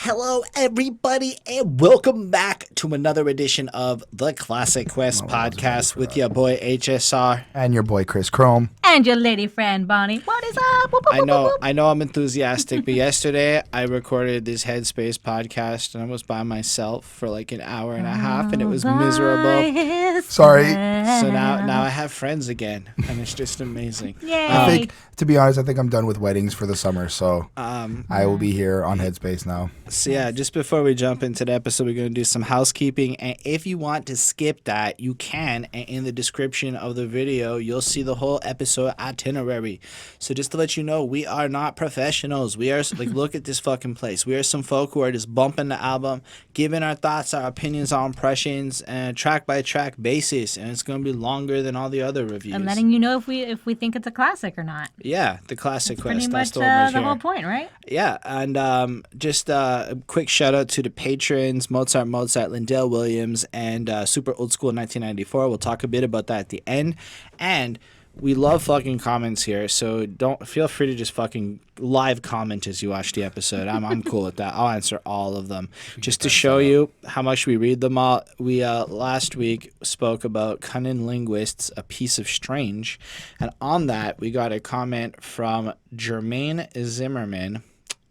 Hello, everybody, and welcome back to another edition of the Classic Quest podcast with your boy HSR and your boy Chris Chrome and your lady friend Bonnie. What is up? Whoop, whoop, I know, whoop, whoop. I know, I'm enthusiastic, but yesterday I recorded this Headspace podcast, and I was by myself for like an hour and a half, and it was miserable. Sorry. So now I have friends again, and it's just amazing. Yay! I think, to be honest, I think I'm done with weddings for the summer, so I will be here on Headspace now. So yeah, just before we jump into the episode, we're going to do some housekeeping. And if you want to skip that, you can. And in the description of the video, you'll see the whole episode itinerary. So just to let you know, we are not professionals. We are, like, look at this fucking place. We are some folk who are just bumping the album, giving our thoughts, our opinions, our impressions, and track by track basis. And it's going to be longer than all the other reviews. I'm letting you know if we think it's a classic or not. Yeah, the Classic Quest. Pretty much That's the whole point, right? Yeah, and just a quick shout out to the patrons, Mozart, Lindell Williams, and Super Old School 1994. We'll talk a bit about that at the end. And we love fucking comments here, so don't feel free to just fucking live comment as you watch the episode. I'm cool with that. I'll answer all of them. Just to show you how much we read them all, we last week spoke about Cunning Linguists, A Piece of Strange, and on that we got a comment from Jermaine Zimmerman.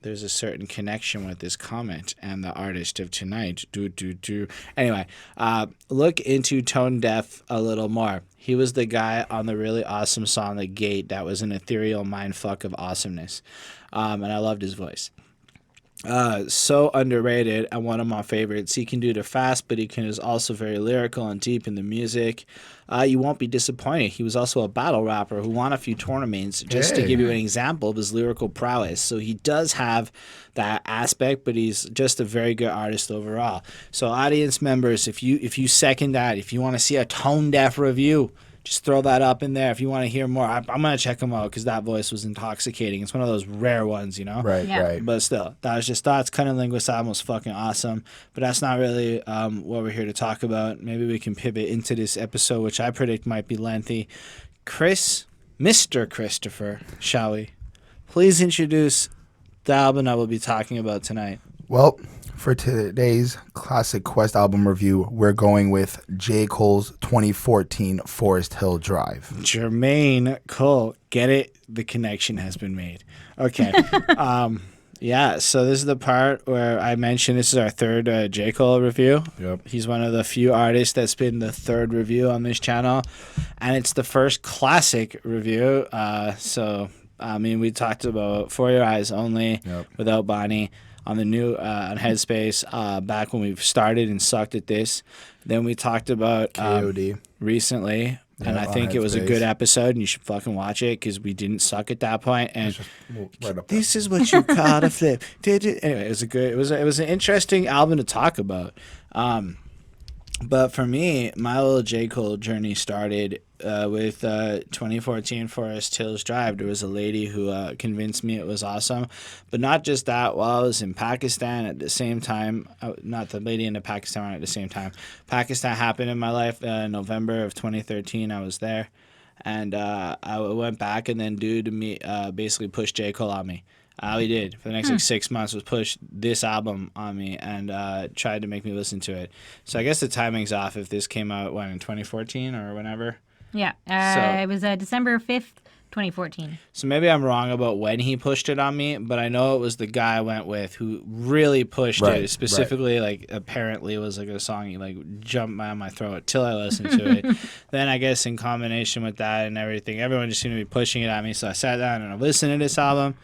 There's a certain connection with this comment and the artist of tonight. Anyway, look into Tone Deaf a little more. He was the guy on the really awesome song The Gate that was an ethereal mindfuck of awesomeness. And I loved his voice. So underrated and one of my favorites. He can do the fast, but is also very lyrical and deep in the music. You won't be disappointed. He was also a battle rapper who won a few tournaments, just to give you an example of his lyrical prowess. So he does have that aspect, but he's just a very good artist overall. So audience members, if you second that, if you want to see a Tone Deaf review, just throw that up in there. If you want to hear more, I'm going to check him out because that voice was intoxicating. It's one of those rare ones, you know? Right, Yeah. right. But still, that was just thoughts. Cunning Linguist album was fucking awesome. But that's not really what we're here to talk about. Maybe we can pivot into this episode, which I predict might be lengthy. Mr. Christopher, shall we? Please introduce the album I will be talking about tonight. Well, for today's Classic Quest album review, we're going with J.Cole's 2014 Forest Hill Drive. Jermaine Cole. Get it? The connection has been made. Okay. Yeah, so this is the part where I mentioned this is our third J. Cole review. Yep. He's one of the few artists that's been the third review on this channel, and it's the first classic review. We talked about For Your Eyes Only, Without Bonnie, on the new on Headspace back when we started and sucked at this. Then we talked about G.O.M.D. recently, and I think it was a good episode, and you should fucking watch it because we didn't suck at that point. And right up this is what you call a flip. Anyway, it was an interesting album to talk about. But for me, my little J. Cole journey started with 2014 Forest Hills Drive. There was a lady who convinced me it was awesome. But not just that, while I was in Pakistan at the same time, not the lady in the Pakistan one at the same time. Pakistan happened in my life in November of 2013. I was there. And I went back, and then dude basically pushed J. Cole on me. All he did for the next 6 months was push this album on me and tried to make me listen to it. So I guess the timing's off if this came out, in 2014 or whenever? Yeah. It was December 5th, 2014. So maybe I'm wrong about when he pushed it on me, but I know it was the guy I went with who really pushed it. Specifically, apparently it was like a song he jumped down my throat till I listened to it. Then I guess in combination with that and everything, everyone just seemed to be pushing it at me. So I sat down and I listened to this album.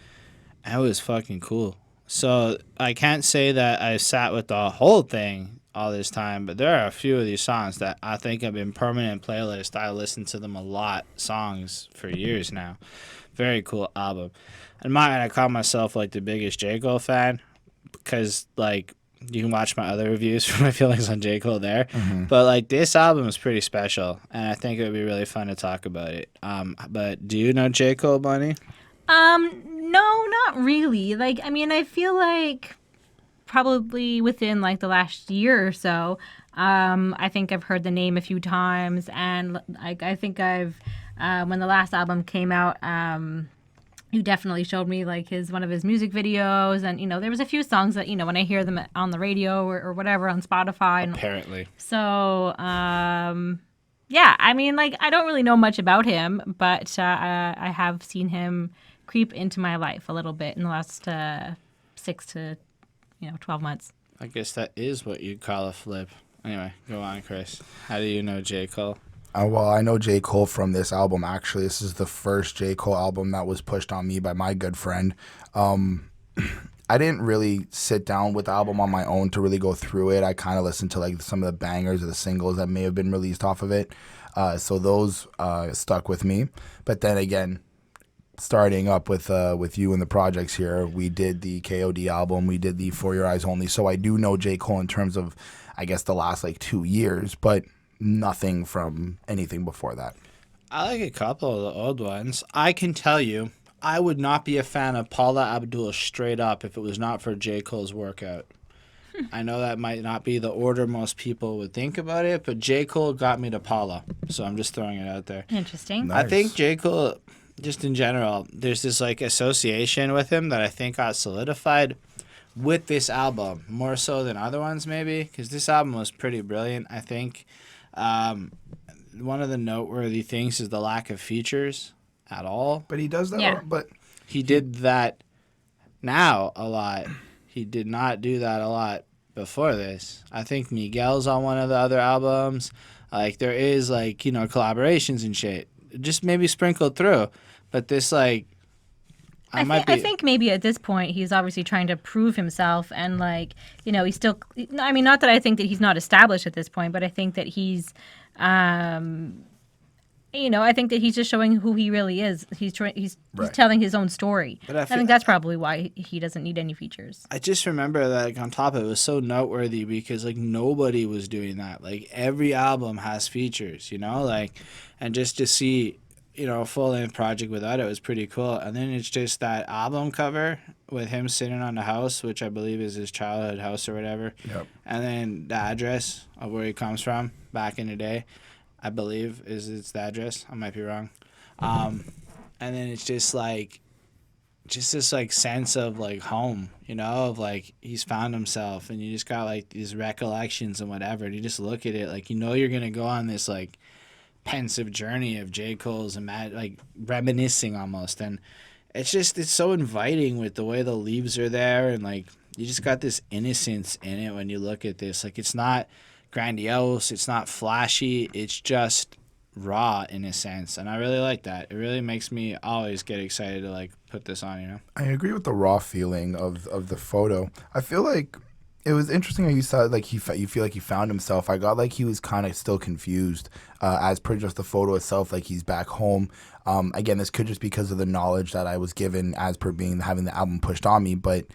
It was fucking cool. So I can't say that I sat with the whole thing all this time, but there are a few of these songs that I think have been permanent playlist. I listened to them a lot, songs for years now. Very cool album. I'm not gonna call myself the biggest J. Cole fan because you can watch my other reviews for my feelings on J. Cole there. Mm-hmm. But this album is pretty special, and I think it would be really fun to talk about it. But do you know J. Cole, Bunny? No, not really. I feel like probably within the last year or so, I think I've heard the name a few times, and I think I've when the last album came out, you definitely showed me like one of his music videos, and there was a few songs that when I hear them on the radio or whatever on Spotify. Apparently. So yeah, I mean, like, I don't really know much about him, but I have seen him creep into my life a little bit in the last 6 to 12 months. I guess that is what you'd call a flip. Anyway, go on, Chris. How do you know J. Cole? Well, I know J. Cole from this album, actually. This is the first J. Cole album that was pushed on me by my good friend. I didn't really sit down with the album on my own to really go through it. I kind of listened to like some of the bangers or the singles that may have been released off of it. So those stuck with me. But then again, starting up with you and the projects here, we did the K.O.D. album. We did the For Your Eyes Only. So I do know J. Cole in terms of, I guess, the last like 2 years, but nothing from anything before that. I like a couple of the old ones. I can tell you, I would not be a fan of Paula Abdul straight up if it was not for J. Cole's workout. I know that might not be the order most people would think about it, but J. Cole got me to Paula. So I'm just throwing it out there. Interesting. Nice. I think J. Cole, just in general, there's this like association with him that I think got solidified with this album, more so than other ones maybe, because this album was pretty brilliant, I think. One of the noteworthy things is the lack of features at all. But he does that. Yeah. But He did that now a lot. He did not do that a lot before this. I think Miguel's on one of the other albums. Like, there is, like, collaborations and shit. Just maybe sprinkled through. But this, like, I think maybe at this point he's obviously trying to prove himself, and like he's still. I mean, not that I think that he's not established at this point, but I think that he's, I think that he's just showing who he really is. He's telling his own story. But I think that's probably why he doesn't need any features. I just remember that, like, on top of it, was so noteworthy because, like, nobody was doing that. Like, every album has features, like, and just to see, a full-length project without it was pretty cool. And then it's just that album cover with him sitting on the house, which I believe is his childhood house or whatever. Yep. And then the address of where he comes from back in the day, I believe it's the address. I might be wrong. And then it's just like, just this like sense of like home, of like he's found himself, and you just got like these recollections and whatever. And you just look at it like you're gonna go on this like pensive journey of J. Cole's and like reminiscing almost, and it's so inviting with the way the leaves are there, and like you just got this innocence in it when you look at this. Like, it's not grandiose, it's not flashy, it's just raw in a sense, and I really like that. It really makes me always get excited to like put this on. I agree with the raw feeling of the photo. I feel like it was interesting how you said like you feel like he found himself. I got like he was kind of still confused as per just the photo itself, like he's back home. Again, this could just because of the knowledge that I was given as per having the album pushed on me, but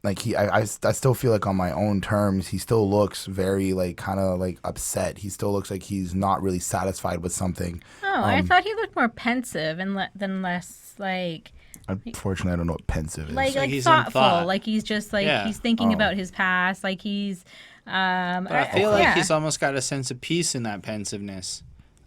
like I still feel like on my own terms he still looks very like kind of like upset. He still looks like he's not really satisfied with something. Oh, I thought he looked more pensive and than less like. Unfortunately, I don't know what pensive is. Like he's thoughtful. thought. Like he's just like Yeah. he's thinking about his past. Like he's. But I feel like yeah. he's almost got a sense of peace in that pensiveness.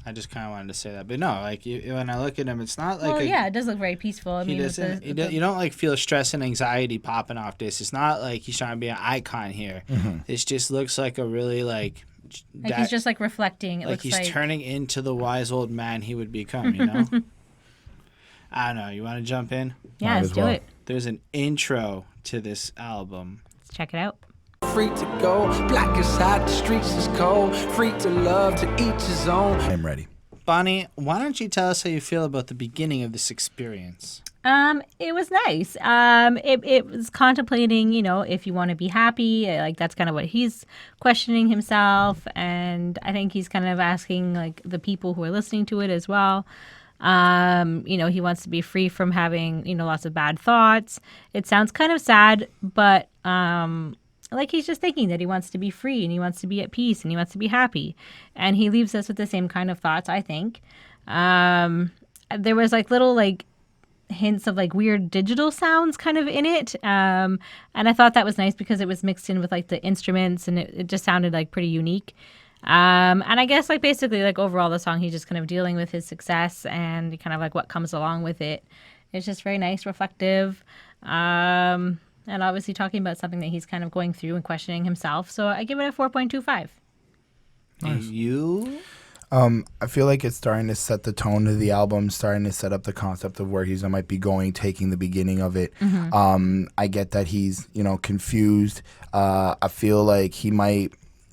I just kind of wanted to say that, but no, like when I look at him, it's not like it does look very peaceful. I he mean, doesn't. You don't like feel stress and anxiety popping off this. It's not like he's trying to be an icon here. Mm-hmm. This just looks like a really like. he's just like reflecting. It like looks he's like turning into the wise old man he would become. I don't know. You want to jump in? yeah, Might let's as do well. it. There's an intro to this album. Let's check it out. Free to go, black inside, the streets is cold. Free to love, to each his own. I'm ready. Bonnie, why don't you tell us how you feel about the beginning of this experience? It was nice. It was contemplating, if you want to be happy, like that's kind of what he's questioning himself, and I think he's kind of asking like the people who are listening to it as well. He wants to be free from having, lots of bad thoughts. It sounds kind of sad, but like he's just thinking that he wants to be free and he wants to be at peace and he wants to be happy. And he leaves us with the same kind of thoughts, I think. There was like little like hints of like weird digital sounds kind of in it. And I thought that was nice because it was mixed in with like the instruments, and it just sounded like pretty unique. And I guess like basically like overall the song, he's just kind of dealing with his success and kind of like what comes along with it. It's just very nice, reflective, and obviously talking about something that he's kind of going through and questioning himself. So I give it a 4.25. Nice. You? I feel like it's starting to set the tone of the album, starting to set up the concept of where he's might be going, taking the beginning of it. I get that he's, confused. I feel like he might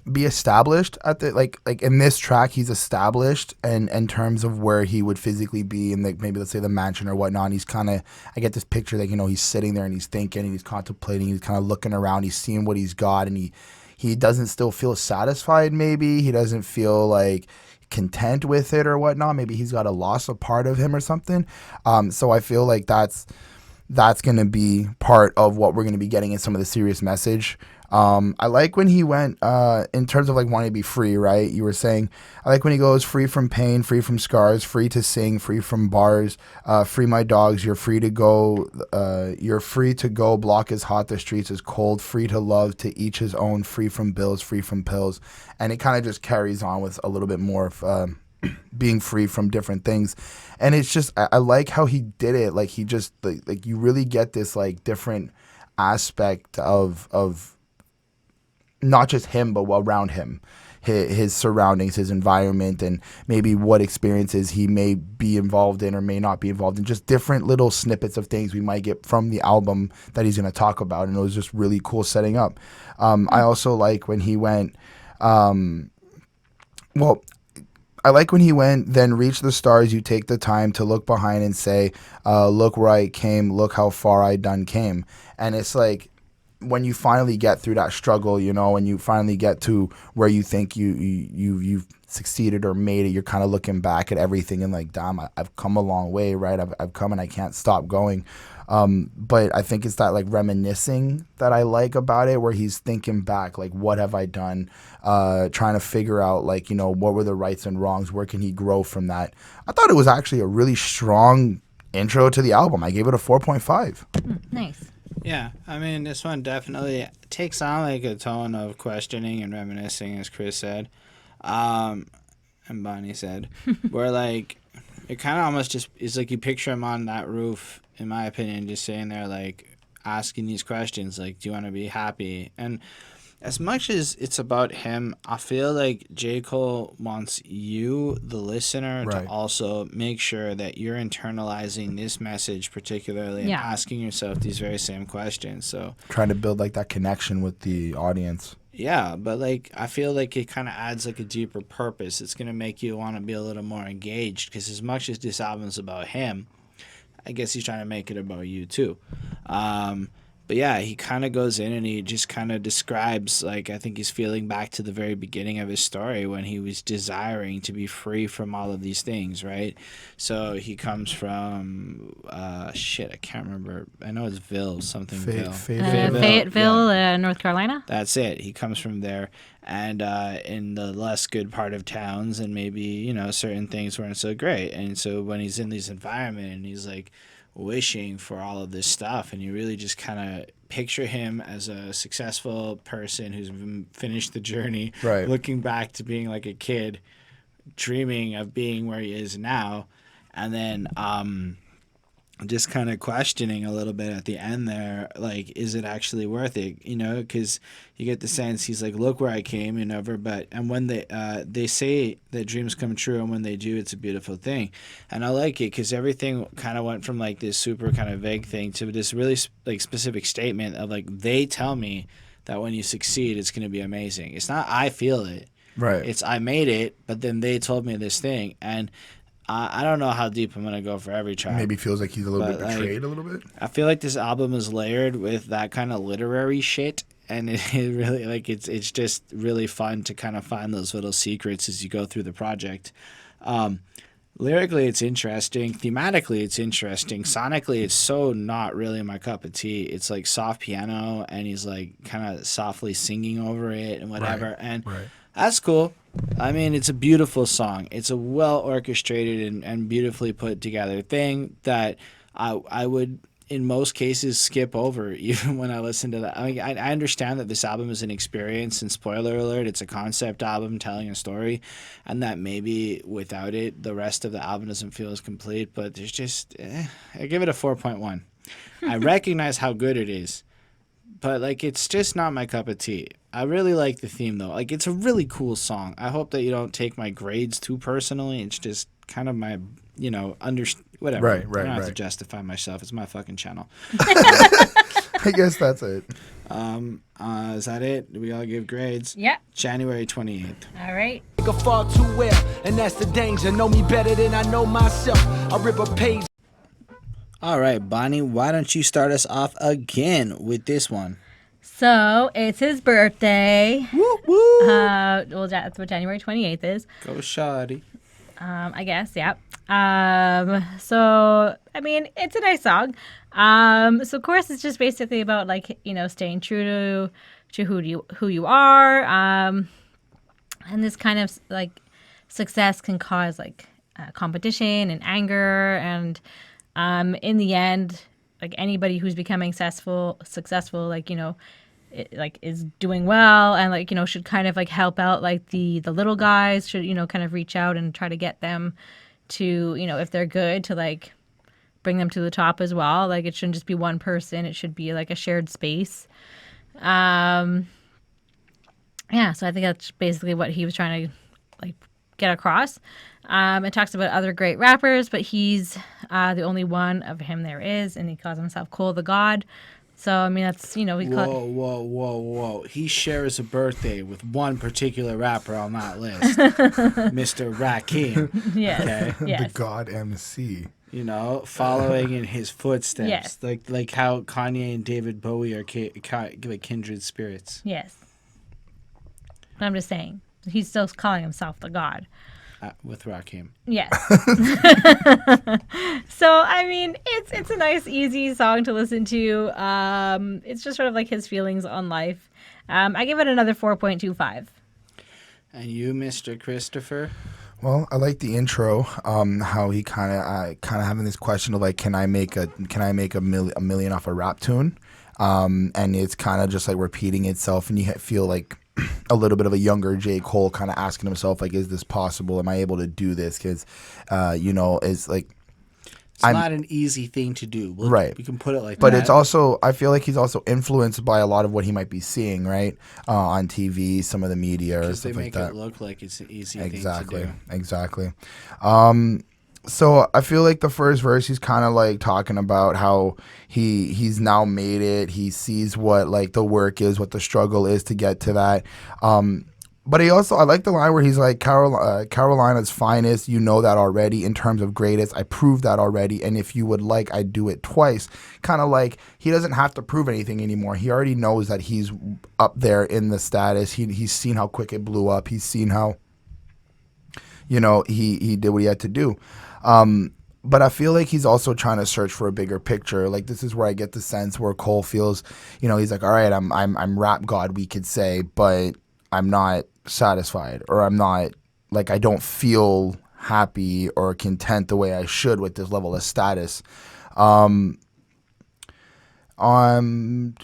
be established at the like in this track. He's established, and in terms of where he would physically be in maybe let's say the mansion or whatnot. And he's kind of, I get this picture that he's sitting there and he's thinking and he's contemplating. He's kind of looking around. He's seeing what he's got, and he doesn't still feel satisfied. Maybe he doesn't feel like content with it or whatnot. Maybe he's got lost a part of him or something. So I feel like that's going to be part of what we're going to be getting in some of the serious message. I like when he went in terms of like wanting to be free, right? You were saying, I like when he goes free from pain, free from scars, free to sing, free from bars, free my dogs, you're free to go, block is hot, the streets is cold, free to love, to each his own, free from bills, free from pills. And it kind of just carries on with a little bit more of being free from different things. And it's just, I like how he did it. Like he just, like you really get this like different aspect of not just him, but around him, his surroundings, his environment, and maybe what experiences he may be involved in or may not be involved in. Just different little snippets of things we might get from the album that he's going to talk about. And it was just really cool setting up. I also like when he went, I like when he went, then reach the stars, you take the time to look behind and say, look where I came, look how far I done came. And it's like, when you finally get through that struggle, and you finally get to where you think you've succeeded or made it, you're kind of looking back at everything and like, damn, I've come a long way, right? I've come and I can't stop going. But I think it's that like reminiscing that I like about it, where he's thinking back, like, what have I done? Trying to figure out like, what were the rights and wrongs? Where can he grow from that? I thought it was actually a really strong intro to the album. I gave it a 4.5. Nice. Yeah, I mean, this one definitely takes on like a tone of questioning and reminiscing, as Chris said, and Bonnie said, where like it kind of almost just is like you picture him on that roof, in my opinion, just sitting there like asking these questions, like, do you want to be happy? And as much as it's about him, I feel like J. Cole wants you, the listener, right, to also make sure that you're internalizing this message particularly and asking yourself these very same questions. So trying to build like that connection with the audience. Yeah, but like I feel like it kind of adds like a deeper purpose. It's going to make you want to be a little more engaged, because as much as this album's about him, I guess he's trying to make it about you too. But yeah, he kind of goes in and he just kind of describes, like, I think he's feeling back to the very beginning of his story when he was desiring to be free from all of these things, right? So he comes from, I can't remember. I know it's something Ville. Fayetteville, North Carolina. That's it. He comes from there. And in the less good part of towns, and maybe, certain things weren't so great. And so when he's in this environment and he's like, wishing for all of this stuff, and you really just kind of picture him as a successful person who's finished the journey, right, looking back to being like a kid, dreaming of being where he is now, and then just kind of questioning a little bit at the end there, like, is it actually worth it? Because you get the sense he's like, look where I came, and when they say that dreams come true, and when they do, it's a beautiful thing. And I like it because everything kind of went from like this super kind of vague thing to this really like specific statement of like, they tell me that when you succeed, it's going to be amazing. It's not I feel it. Right. It's I made it, but then they told me this thing. And I don't know how deep I'm going to go for every track. Maybe feels like he's a little bit betrayed a little bit. I feel like this album is layered with that kind of literary shit. And it really, like, it's just really fun to kind of find those little secrets as you go through the project. Lyrically, it's interesting. Thematically, it's interesting. Sonically, it's so not really my cup of tea. It's like soft piano, and he's like kind of softly singing over it and whatever. And that's cool. I mean, it's a beautiful song. It's a well orchestrated and beautifully put together thing that I would, in most cases skip over even when I listen to that. I mean, I understand that this album is an experience, and spoiler alert, it's a concept album telling a story, and that maybe without it the rest of the album doesn't feel as complete, but there's just I give it a 4.1. I recognize how good it is, but like it's just not my cup of tea. I really like the theme though. Like it's a really cool song. I hope that you don't take my grades too personally. It's just kind of my, whatever. Right, I don't have to right. justify myself. It's my fucking channel. I guess that's it. Is that it? Do we all give grades? Yeah. January 28th. All right. Nigga fall too well, and that's the danger. Know me better than I know myself. I rip a page. All right, Bonnie, why don't you start us off again with this one? So it's his birthday. Woo woo. Well, that's what January 28th is. Go Shawty. I guess, yeah. So I mean, it's a nice song. So of course, it's just basically about like staying true to who you are. And this kind of like success can cause like competition and anger, and in the end, like anybody who's becoming successful, is doing well, and should kind of like help out like the little guys, should kind of reach out and try to get them to if they're good, to like bring them to the top as well. Like it shouldn't just be one person, it should be like a shared space. Yeah, so I think that's basically what he was trying to like get across. It talks about other great rappers, but he's the only one of him there is, and he calls himself Cole the God. So I mean, that's Whoa! He shares a birthday with one particular rapper on that list, Mr. Rakim. Yes, Okay? yes. The God MC. Following in his footsteps, Yes. like how Kanye and David Bowie are like kindred spirits. Yes. But I'm just saying, he's still calling himself the God. With Rakim. Yes. So I mean, it's a nice, easy song to listen to. It's just sort of like his feelings on life. I give it another 4.25. And you, Mr. Christopher? Well, I like the intro. How he kind of having this question of like, can I make a million off a rap tune? And it's kind of just like repeating itself, and you feel like a little bit of a younger J. Cole kind of asking himself like, is this possible? Am I able to do this? Because it's like, it's not an easy thing to do. Right. We can put it like but that. it's also, I feel like he's also influenced by a lot of what he might be seeing, right? On TV, some of the media or stuff like that. They make it look like it's an easy thing to do. Exactly. So I feel like the first verse, he's kind of like talking about how he's now made it. He sees what like the work is, what the struggle is to get to that. But I like the line where he's like, Carolina's finest, you know that already. In terms of greatest, I proved that already. And if you would like, I'd do it twice. Kind of like he doesn't have to prove anything anymore. He already knows that he's up there in the status. He's seen how quick it blew up. He's seen how, he did what he had to do. But I feel like he's also trying to search for a bigger picture. Like this is where I get the sense where Cole feels, he's like, all right, I'm rap god, we could say, but I'm not satisfied, or I'm not like, I don't feel happy or content the way I should with this level of status. And then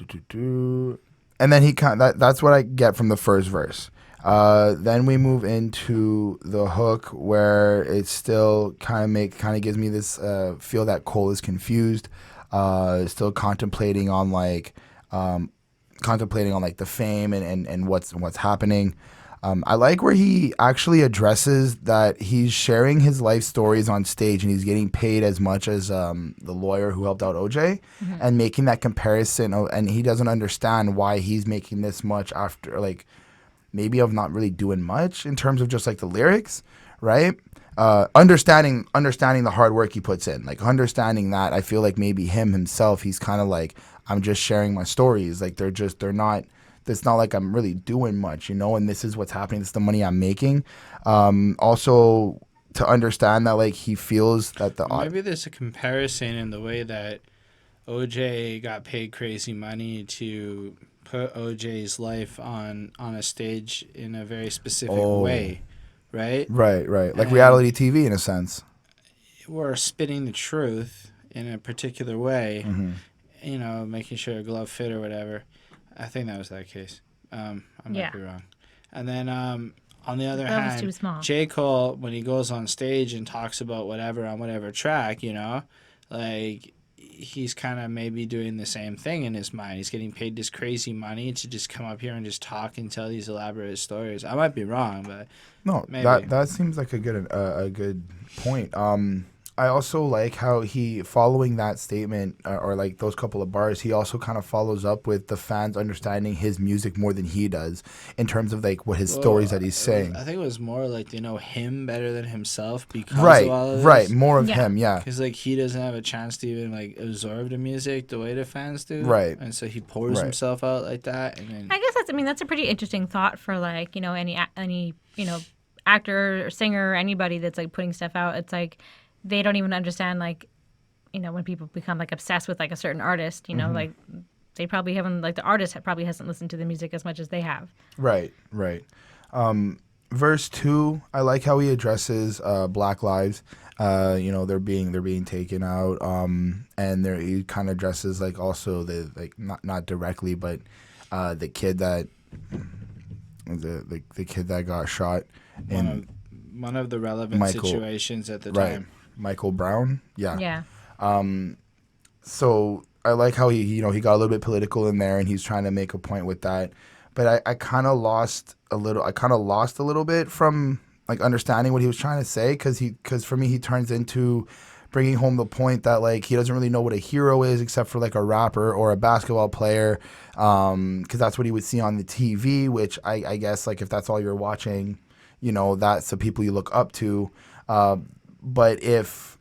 that's what I get from the first verse. Then we move into the hook where it still kind of gives me this feel that Cole is confused, still contemplating on like the fame and what's happening. I like where he actually addresses that he's sharing his life stories on stage and he's getting paid as much as the lawyer who helped out OJ, and making that comparison. And he doesn't understand why he's making this much after like maybe of not really doing much in terms of just like the lyrics, right? Understanding the hard work he puts in, like understanding that. I feel like maybe himself, he's kind of like, I'm just sharing my stories. Like they're not. It's not like I'm really doing much, and this is what's happening. This is the money I'm making. Also, to understand that, like, he feels that maybe there's a comparison in the way that OJ got paid crazy money to put OJ's life on a stage in a very specific way, right? Right. Like reality TV in a sense. We're spitting the truth. in a particular way, Mm-hmm. you know, making sure a glove fit or whatever. I think that was that case. I might be wrong. And then on the other Glove was hand, too small. J. Cole, when he goes on stage and talks about whatever on whatever track, you know, like he's kind of maybe doing the same thing in his mind. He's getting paid this crazy money to just come up here and just talk and tell these elaborate stories. I might be wrong, but No, maybe. that seems like a good point. I also like how he, following that statement or like those couple of bars, he also kind of follows up with the fans understanding his music more than he does in terms of like what his stories that he's saying. I think it was more like they know him better than himself because Right, of all of this. right, more of Yeah. him, yeah. Because like he doesn't have a chance to even like absorb the music the way the fans do, Right. And so he pours Right. himself out like that, and then I guess that's a pretty interesting thought for like, you know, any you know, actor or singer or anybody that's like putting stuff out. It's like they don't even understand, like, you know, when people become like obsessed with like a certain artist, you know, like they probably haven't, like the artist probably hasn't listened to the music as much as they have. Right. Verse 2, I like how he addresses Black lives. You know, they're being taken out, and he kind of addresses like also the like not directly, but the kid that the kid that got shot in one of the relevant Michael- situations at the right, time. Michael Brown. Yeah. Yeah. So I like how he got a little bit political in there, and he's trying to make a point with that. But I kind of lost a little bit from like understanding what he was trying to say, because for me he turns into bringing home the point that like he doesn't really know what a hero is except for like a rapper or a basketball player, because that's what he would see on the TV, which I guess like if that's all you're watching, you know, that's the people you look up to. But if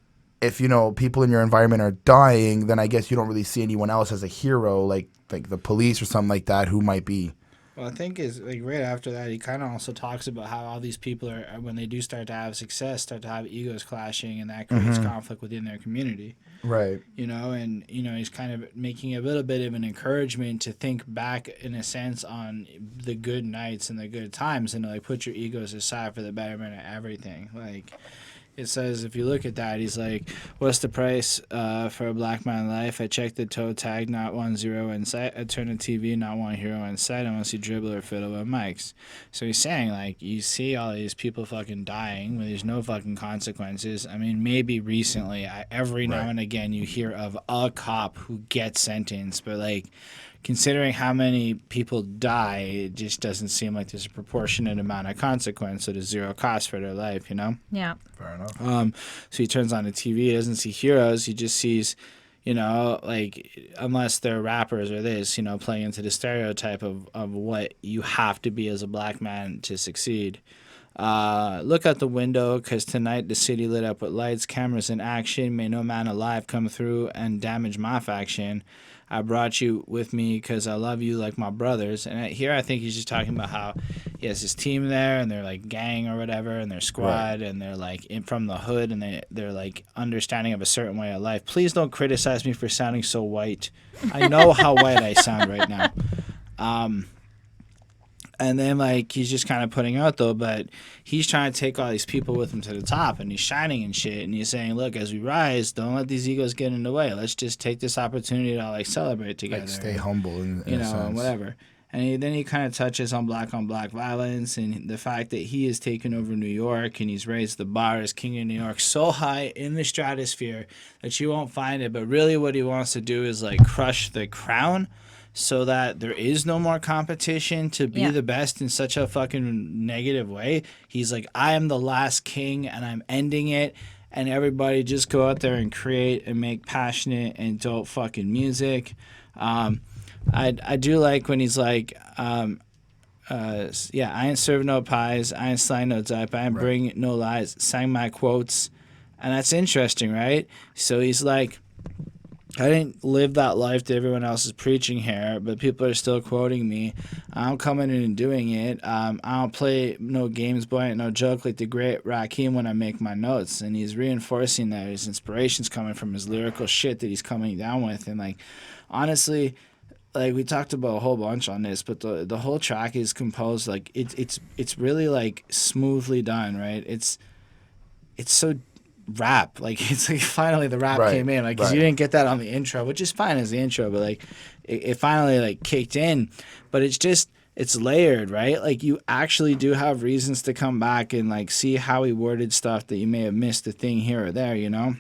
you know people in your environment are dying, then I guess you don't really see anyone else as a hero, like the police or something like that, who might be. Well, I think is like right after that, he kind of also talks about how all these people are, when they do start to have success, start to have egos clashing, and that creates conflict within their community. Right. You know, and you know he's kind of making a little bit of an encouragement to think back in a sense on the good nights and the good times, and like put your egos aside for the betterment of everything. Like it says, if you look at that, he's like, what's the price for a black man life? I checked the toe tag, not 1 0 in sight. I turn the TV, not one hero in sight, unless you dribble or fiddle with mics. So he's saying, like, you see all these people fucking dying when there's no fucking consequences. I mean, maybe recently, every now and again, you hear of a cop who gets sentenced, but like, considering how many people die, it just doesn't seem like there's a proportionate amount of consequence, so there's zero cost for their life, you know? Yeah. Fair enough. So he turns on the TV, he doesn't see heroes, he just sees, you know, like, unless they're rappers or this, you know, playing into the stereotype of what you have to be as a black man to succeed. Look out the window, 'cause tonight the city lit up with lights, cameras in action. May no man alive come through and damage my faction. I brought you with me 'cause I love you like my brothers. And here I think he's just talking about how he has his team there, and they're like gang or whatever, and they're squad, and they're like from the hood, and they're like understanding of a certain way of life. Please don't criticize me for sounding so white. I know how white I sound right now. And then, like, he's just kind of putting out, though, but he's trying to take all these people with him to the top, and he's shining and shit, and he's saying, look, as we rise, don't let these egos get in the way. Let's just take this opportunity to, like, celebrate together. Like stay humble in you a know, sense. and whatever. And then he kind of touches on black violence and the fact that he has taken over New York, and he's raised the bar as king of New York so high in the stratosphere that you won't find it. But really what he wants to do is, like, crush the crown, so that there is no more competition to be the best in such a fucking negative way. He's like, I am the last king, and I'm ending it, and everybody just go out there and create and make passionate and dope fucking music. I do like when he's like, I ain't serve no pies, I ain't slide no type, I ain't bring no lies, sang my quotes. And that's interesting, right? So he's like, I didn't live that life that everyone else is preaching here, but people are still quoting me. I'm coming in and doing it. I don't play no games, boy, ain't no joke like the great Rakim when I make my notes. And he's reinforcing that his inspiration's coming from his lyrical shit that he's coming down with. And, like, honestly, like, we talked about a whole bunch on this, but the whole track is composed, like, it's really, like, smoothly done, right? It's so rap. Like it's like finally the rap Right, came in. Like 'cause right. you didn't get that on the intro, which is fine as the intro, but like it finally like kicked in. But it's layered, right? Like you actually do have reasons to come back and like see how he worded stuff that you may have missed a thing here or there, you know?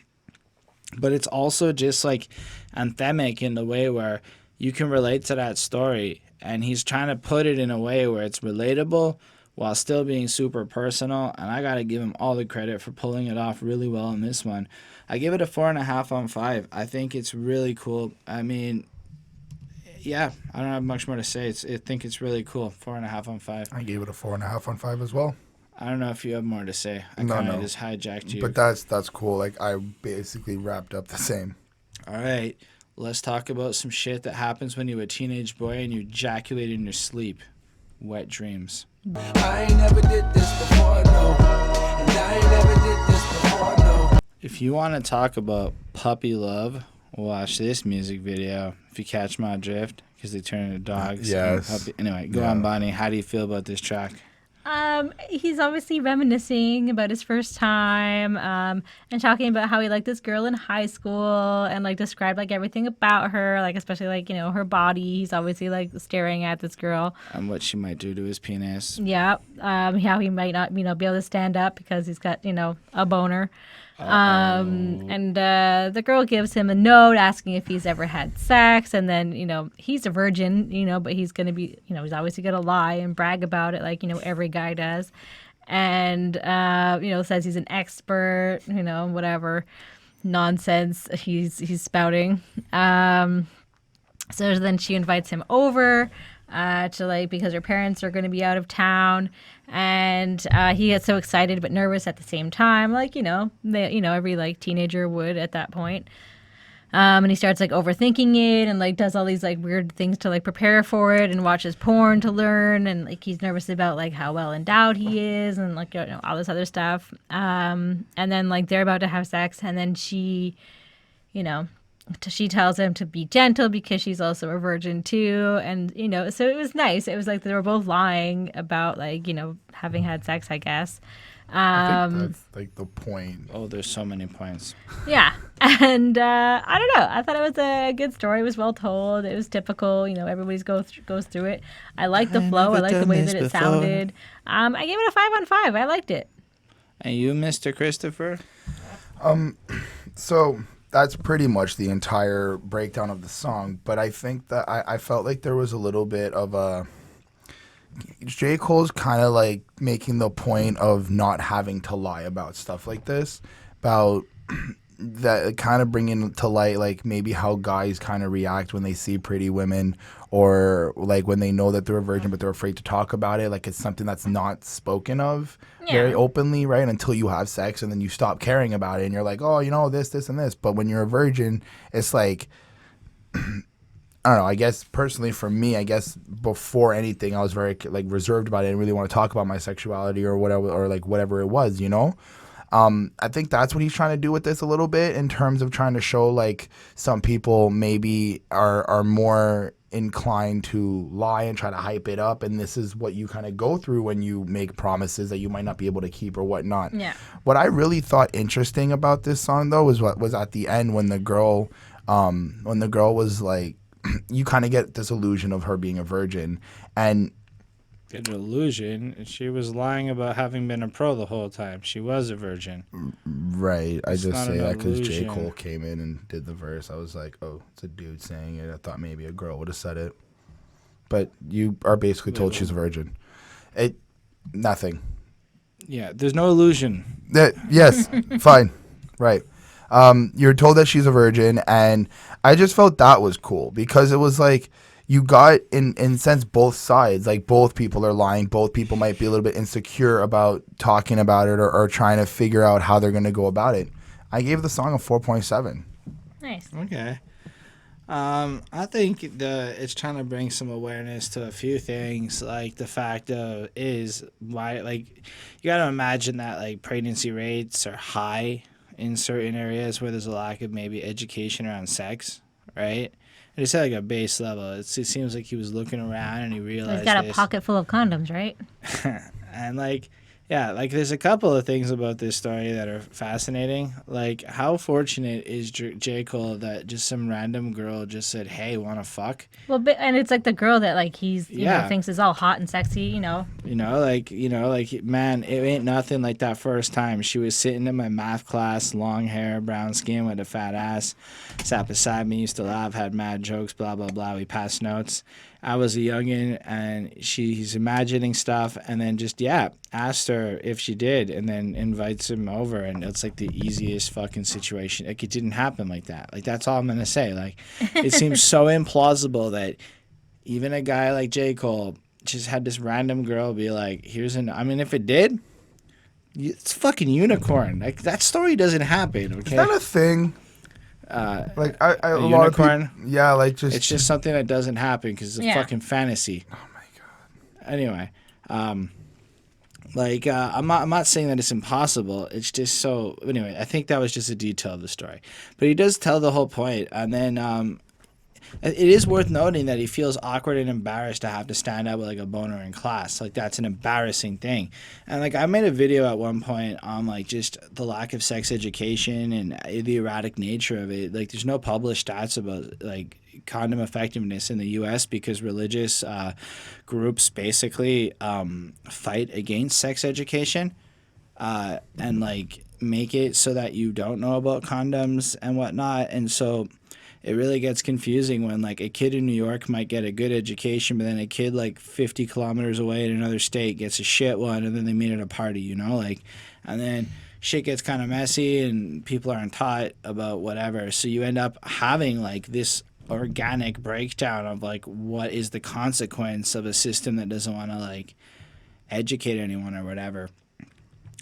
But it's also just like anthemic in the way where you can relate to that story, and he's trying to put it in a way where it's relatable while still being super personal, and I gotta give him all the credit for pulling it off really well in this one. I give it a 4.5 on 5. I think it's really cool. I mean, yeah, I don't have much more to say. I think it's really cool. 4.5 on 5. I gave it a 4.5 on 5 as well. I don't know if you have more to say. I No, kind of no. just hijacked you. But that's cool. Like I basically wrapped up the same. All right, let's talk about some shit that happens when you're a teenage boy and you ejaculate in your sleep. Wet dreams. I ain't never did this before, no. And I ain't never did this before, no. If you want to talk about puppy love, watch this music video. If you catch my drift, because they turn into dogs. Yes. And puppy. Anyway, go Yeah. on, Bonnie. How do you feel about this track? He's obviously reminiscing about his first time, and talking about how he liked this girl in high school and like described like everything about her, like especially like, you know, her body. He's obviously like staring at this girl. And what she might do to his penis. Yeah. How he might not, you know, be able to stand up because he's got, you know, a boner. And the girl gives him a note asking if he's ever had sex, and then, you know, he's a virgin, you know, but he's gonna be, you know, he's obviously gonna lie and brag about it like, you know, every guy does, and you know, says he's an expert, you know, whatever nonsense he's spouting. So then she invites him over to like, because her parents are going to be out of town, and he gets so excited but nervous at the same time, like, you know, every like teenager would at that point. And he starts like overthinking it and like does all these like weird things to like prepare for it, and watches porn to learn, and like he's nervous about like how well endowed he is, and like, you know, all this other stuff. And then like they're about to have sex, and then she, you know, she tells him to be gentle because she's also a virgin too. And, you know, so it was nice. It was like they were both lying about like, you know, having had sex, I guess. I think that's like the point. Oh, there's so many points. Yeah. And I don't know. I thought it was a good story. It was well told. It was typical. You know, everybody's goes through it. I like the flow. I like the way that it sounded. I gave it a 5 on 5. I liked it. And you, Mr. Christopher? So that's pretty much the entire breakdown of the song. But I think that I felt like there was a little bit of a... J. Cole's kind of like making the point of not having to lie about stuff like this. About that, kind of bringing to light like maybe how guys kind of react when they see pretty women, or like when they know that they're a virgin but they're afraid to talk about it. Like it's something that's not spoken of very openly, right? Until you have sex, and then you stop caring about it, and you're like, oh, you know, this and this. But when you're a virgin, it's like... I don't know. I guess personally for me, I guess before anything, I was very like reserved about it. I didn't really want to talk about my sexuality or whatever, or like whatever it was, you know. I think that's what he's trying to do with this a little bit, in terms of trying to show like some people maybe are more inclined to lie and try to hype it up, and this is what you kind of go through when you make promises that you might not be able to keep or whatnot. Yeah. What I really thought interesting about this song though was what was at the end when the girl was like. You kind of get this illusion of her being a virgin, and An illusion. She was lying about having been a pro the whole time. She was a virgin. right. I It's just not say an that because J. illusion. Cole came in and did the verse. I was like, oh, it's a dude saying it. I thought maybe a girl would have said it, but you are basically told she's a virgin. Nothing. Yeah, there's no illusion. Yes, fine, right. You're told that she's a virgin, and I just felt that was cool because it was like you got in sense both sides. Like both people are lying. Both people might be a little bit insecure about talking about it or trying to figure out how they're going to go about it. I gave the song a 4.7. Nice. Okay. I think it's trying to bring some awareness to a few things, like the fact of is why, like, you got to imagine that like pregnancy rates are high in certain areas where there's a lack of maybe education around sex, right? And it's at like a base level. It seems like he was looking around and he realized He's got a this. pocket full of condoms, right? And like Yeah, like there's a couple of things about this story that are fascinating. Like, how fortunate is J. Cole that just some random girl just said, "Hey, want to fuck?" Well, and it's like the girl that like he's Yeah. thinks is all hot and sexy. Man, it ain't nothing like that first time. She was sitting in my math class, long hair, brown skin with a fat ass, sat beside me, used to laugh, had mad jokes, blah blah blah. We passed notes. I was a youngin, and he's imagining stuff, and then just asked her if she did, and then invites him over, and it's like the easiest fucking situation. Like, it didn't happen like that. Like, that's all I'm gonna say. Like, it seems so implausible that even a guy like J. Cole just had this random girl be like, I mean, if it did, it's fucking unicorn. Like, that story doesn't happen, okay? Is that a thing? Like a lot of unicorn? people, yeah, like It's just something that doesn't happen because it's a Yeah. fucking fantasy. Oh my god. Anyway, I'm not saying that it's impossible. It's just so. Anyway, I think that was just a detail of the story, but he does tell the whole point, and then it is worth noting that he feels awkward and embarrassed to have to stand up with like a boner in class. Like, that's an embarrassing thing. And like, I made a video at one point on like just the lack of sex education and the erratic nature of it. Like, there's no published stats about like condom effectiveness in the U.S. because religious groups basically fight against sex education and like make it so that you don't know about condoms and whatnot. And so it really gets confusing when like a kid in New York might get a good education, but then a kid like 50 kilometers away in another state gets a shit one, and then they meet at a party, like, and then shit gets kind of messy and people aren't taught about whatever. So you end up having like this organic breakdown of like what is the consequence of a system that doesn't want to like educate anyone or whatever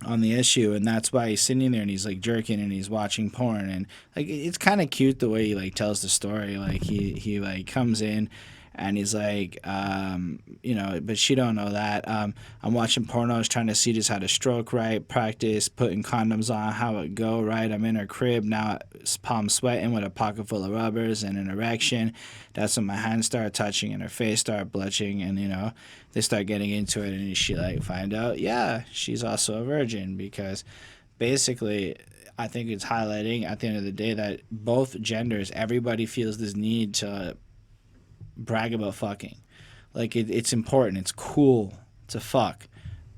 on the issue. And that's why he's sitting there and he's like jerking and he's watching porn, and like it's kind of cute the way he like tells the story. Like he like comes in and he's like but she don't know that I'm watching pornos, trying to see just how to stroke right, practice putting condoms on, how it go right. I'm in her crib now, palm sweating with a pocket full of rubbers and an erection. That's when my hands start touching and her face start blushing, and they start getting into it, and she like find out she's also a virgin, because basically I think it's highlighting at the end of the day that both genders, everybody feels this need to brag about fucking. Like, it's important, it's cool to fuck,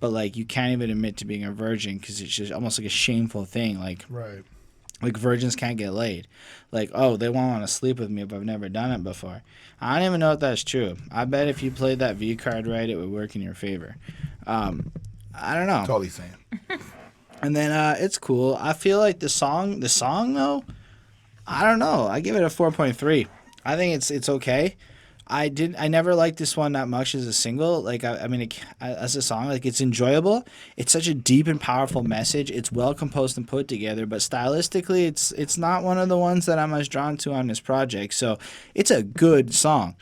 but like you can't even admit to being a virgin because it's just almost like a shameful thing. Like, Right. like virgins can't get laid. Like, oh, they won't want to sleep with me if I've never done it before. I don't even know if that's true. I bet if you played that V card right, it would work in your favor. I don't know. Totally saying. And then it's cool. I feel like the song though, I don't know. I give it a 4.3. I think it's okay. I never liked this one that much as a single. Like, I mean, as a song, like, it's enjoyable. It's such a deep and powerful message. It's well composed and put together, but stylistically, it's not one of the ones that I'm as drawn to on this project. So it's a good song,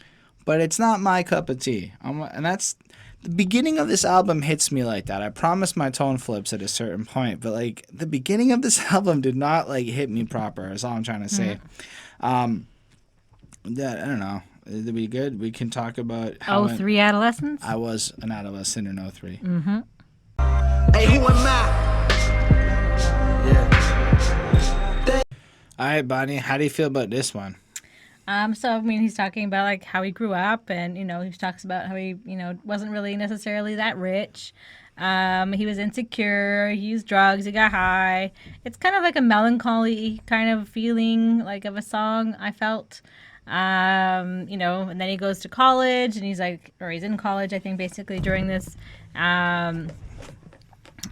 but it's not my cup of tea. And that's the beginning of this album hits me like that. I promise my tone flips at a certain point, but like the beginning of this album did not like hit me proper. Is all I'm trying to say. I don't know. It'd be good. We can talk about how 03 Adolescence. I was an adolescent in 03. Mm-hmm. Hey, who am I? Yeah. All right, Bonnie, how do you feel about this one? So I mean, he's talking about like how he grew up, and he talks about how he wasn't really necessarily that rich. He was insecure. He used drugs. He got high. It's kind of like a melancholy kind of feeling, like, of a song, I felt. And then he goes to college, and he's in college, I think, basically during this. And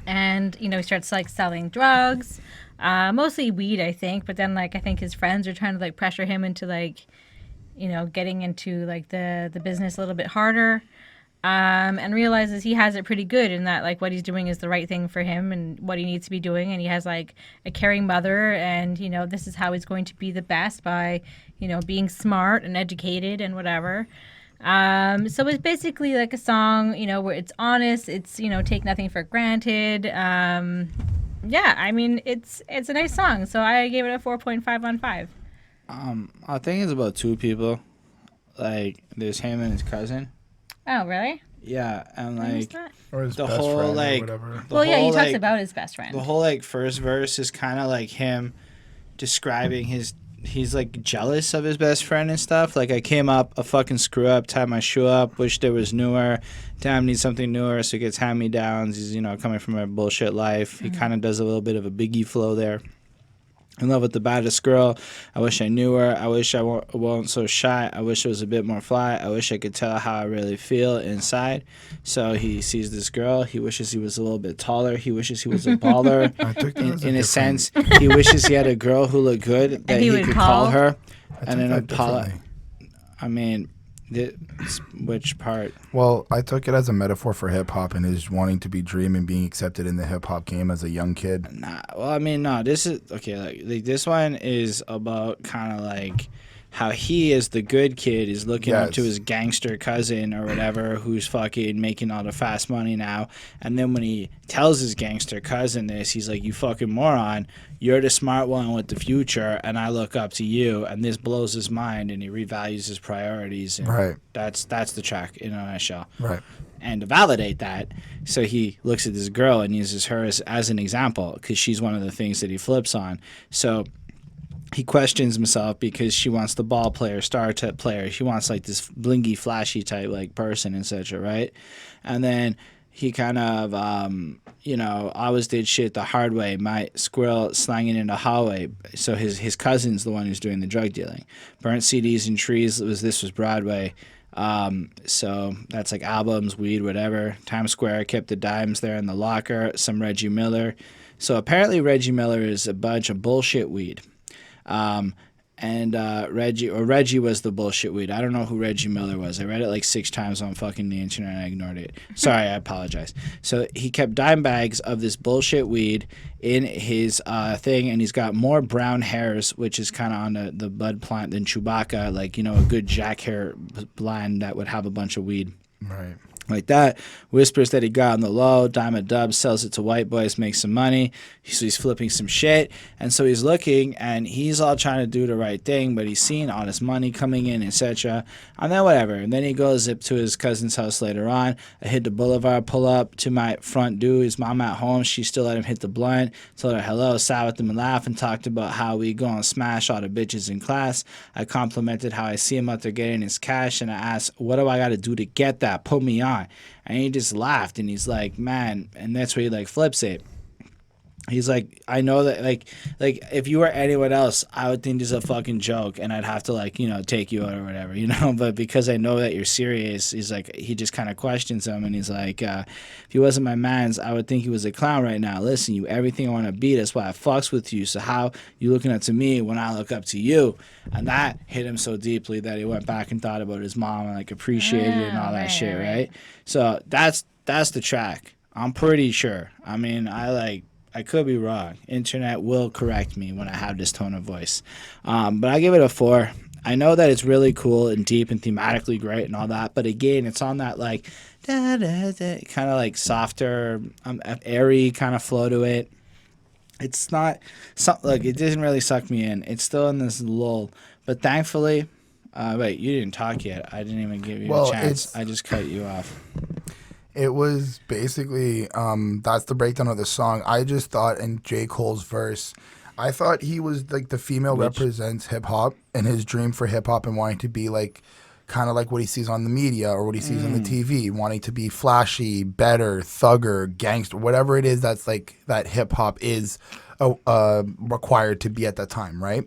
he starts like selling drugs, mostly weed, I think. But then, like, I think his friends are trying to like pressure him into like, getting into like the business a little bit harder. And realizes he has it pretty good, and that like what he's doing is the right thing for him and what he needs to be doing, and he has like a caring mother, and this is how he's going to be the best by being smart and educated and whatever. So it's basically like a song where it's honest, it's take nothing for granted. I mean, it's a nice song, so I gave it a 4.5 on 5. I think it's about two people. Like, there's him and his cousin. Oh, really? Yeah, and I missed like that. Or his the best whole friend like or whatever. the Well, yeah, he whole, talks like, about his best friend. the whole like first verse is kind of like him describing he's like jealous of his best friend and stuff. Like, I came up a fucking screw up, tied my shoe up, wish there was newer. Damn, need something newer. So he gets hand me downs. He's, you know, coming from a bullshit life. He kind of does a little bit of a Biggie flow there. In love with the baddest girl. I wish I knew her. I wish I wasn't so shy. I wish it was a bit more fly. I wish I could tell how I really feel inside. So he sees this girl. He wishes he was a little bit taller. He wishes he was a baller. I took that as In a different- sense, he wishes he had a girl who looked good that he he would could call? call her. I And took then that apologize. differently. I mean, which part? Well, I took it as a metaphor for hip hop and his wanting to be Dream and being accepted in the hip hop game as a young kid. Nah. Well, I mean, no. This is okay. Like this one is about kind of like how he, as the good kid, is looking up to Yes. his gangster cousin or whatever, who's fucking making all the fast money now. And then when he tells his gangster cousin this, he's like, "You fucking moron! You're the smart one with the future, and I look up to you." And this blows his mind, and he revalues his priorities. And Right. That's the track in a nutshell. Right. And to validate that, so he looks at this girl and uses her as an example because she's one of the things that he flips on. So he questions himself because she wants the ball player, star type player. She wants like this blingy, flashy type like person, etc. Right? And then he kind of, always did shit the hard way. My squirrel slanging in the hallway. So his cousin's the one who's doing the drug dealing. Burnt CDs and trees. This was Broadway. So that's like albums, weed, whatever. Times Square kept the dimes there in the locker. Some Reggie Miller. So apparently Reggie Miller is a bunch of bullshit weed. Reggie was the bullshit weed. I don't know who Reggie Miller was. I read it like 6 times on fucking the internet and I ignored it. Sorry, I apologize. So he kept dime bags of this bullshit weed in his thing, and he's got more brown hairs, which is kind of on the bud plant than Chewbacca, like, you know, a good jack hair blend that would have a bunch of weed. Right. Like that. Whispers that he got on the low. Dime a dub, sells it to white boys, makes some money. So he's flipping some shit. And so he's looking and he's all trying to do the right thing, but he's seeing all this money coming in, etc. And then whatever. And then he goes up to his cousin's house later on. I hit the boulevard, pull up to my front door. His mom at home. She still let him hit the blunt. Told her hello, sat with him and laughed and talked about how we go and smash all the bitches in class. I complimented how I see him out there getting his cash, and I asked, what do I got to do to get that? Put me on. And he just laughed, and he's like, man, and that's where he like flips it. He's like, I know that, like if you were anyone else, I would think this is a fucking joke, and I'd have to, like, you know, take you out or whatever, you know. But because I know that you're serious, he's like, he just kind of questions him, and he's like, if he wasn't my man's, I would think he was a clown right now. Listen, you everything I want to be. That's why I fucks with you. So how you looking up to me when I look up to you? And that hit him so deeply that he went back and thought about his mom and like appreciated it and all that shit, right? So that's the track. I'm pretty sure. I mean, I could be wrong. Internet will correct me when I have this tone of voice. But I give it a 4. I know that it's really cool and deep and thematically great and all that. But again, it's on that like kind of like softer, airy kind of flow to it. It's not like it didn't really suck me in. It's still in this lull. But thankfully, wait, you didn't talk yet. I didn't even give you a chance. I just cut you off. It was basically, that's the breakdown of the song. I just thought in J. Cole's verse, I thought he was like the female represents hip hop and his dream for hip hop and wanting to be like, kind of like what he sees on the media or what he sees on the TV, wanting to be flashy, better, thugger, gangster, whatever it is that's like that hip hop is required to be at that time, right?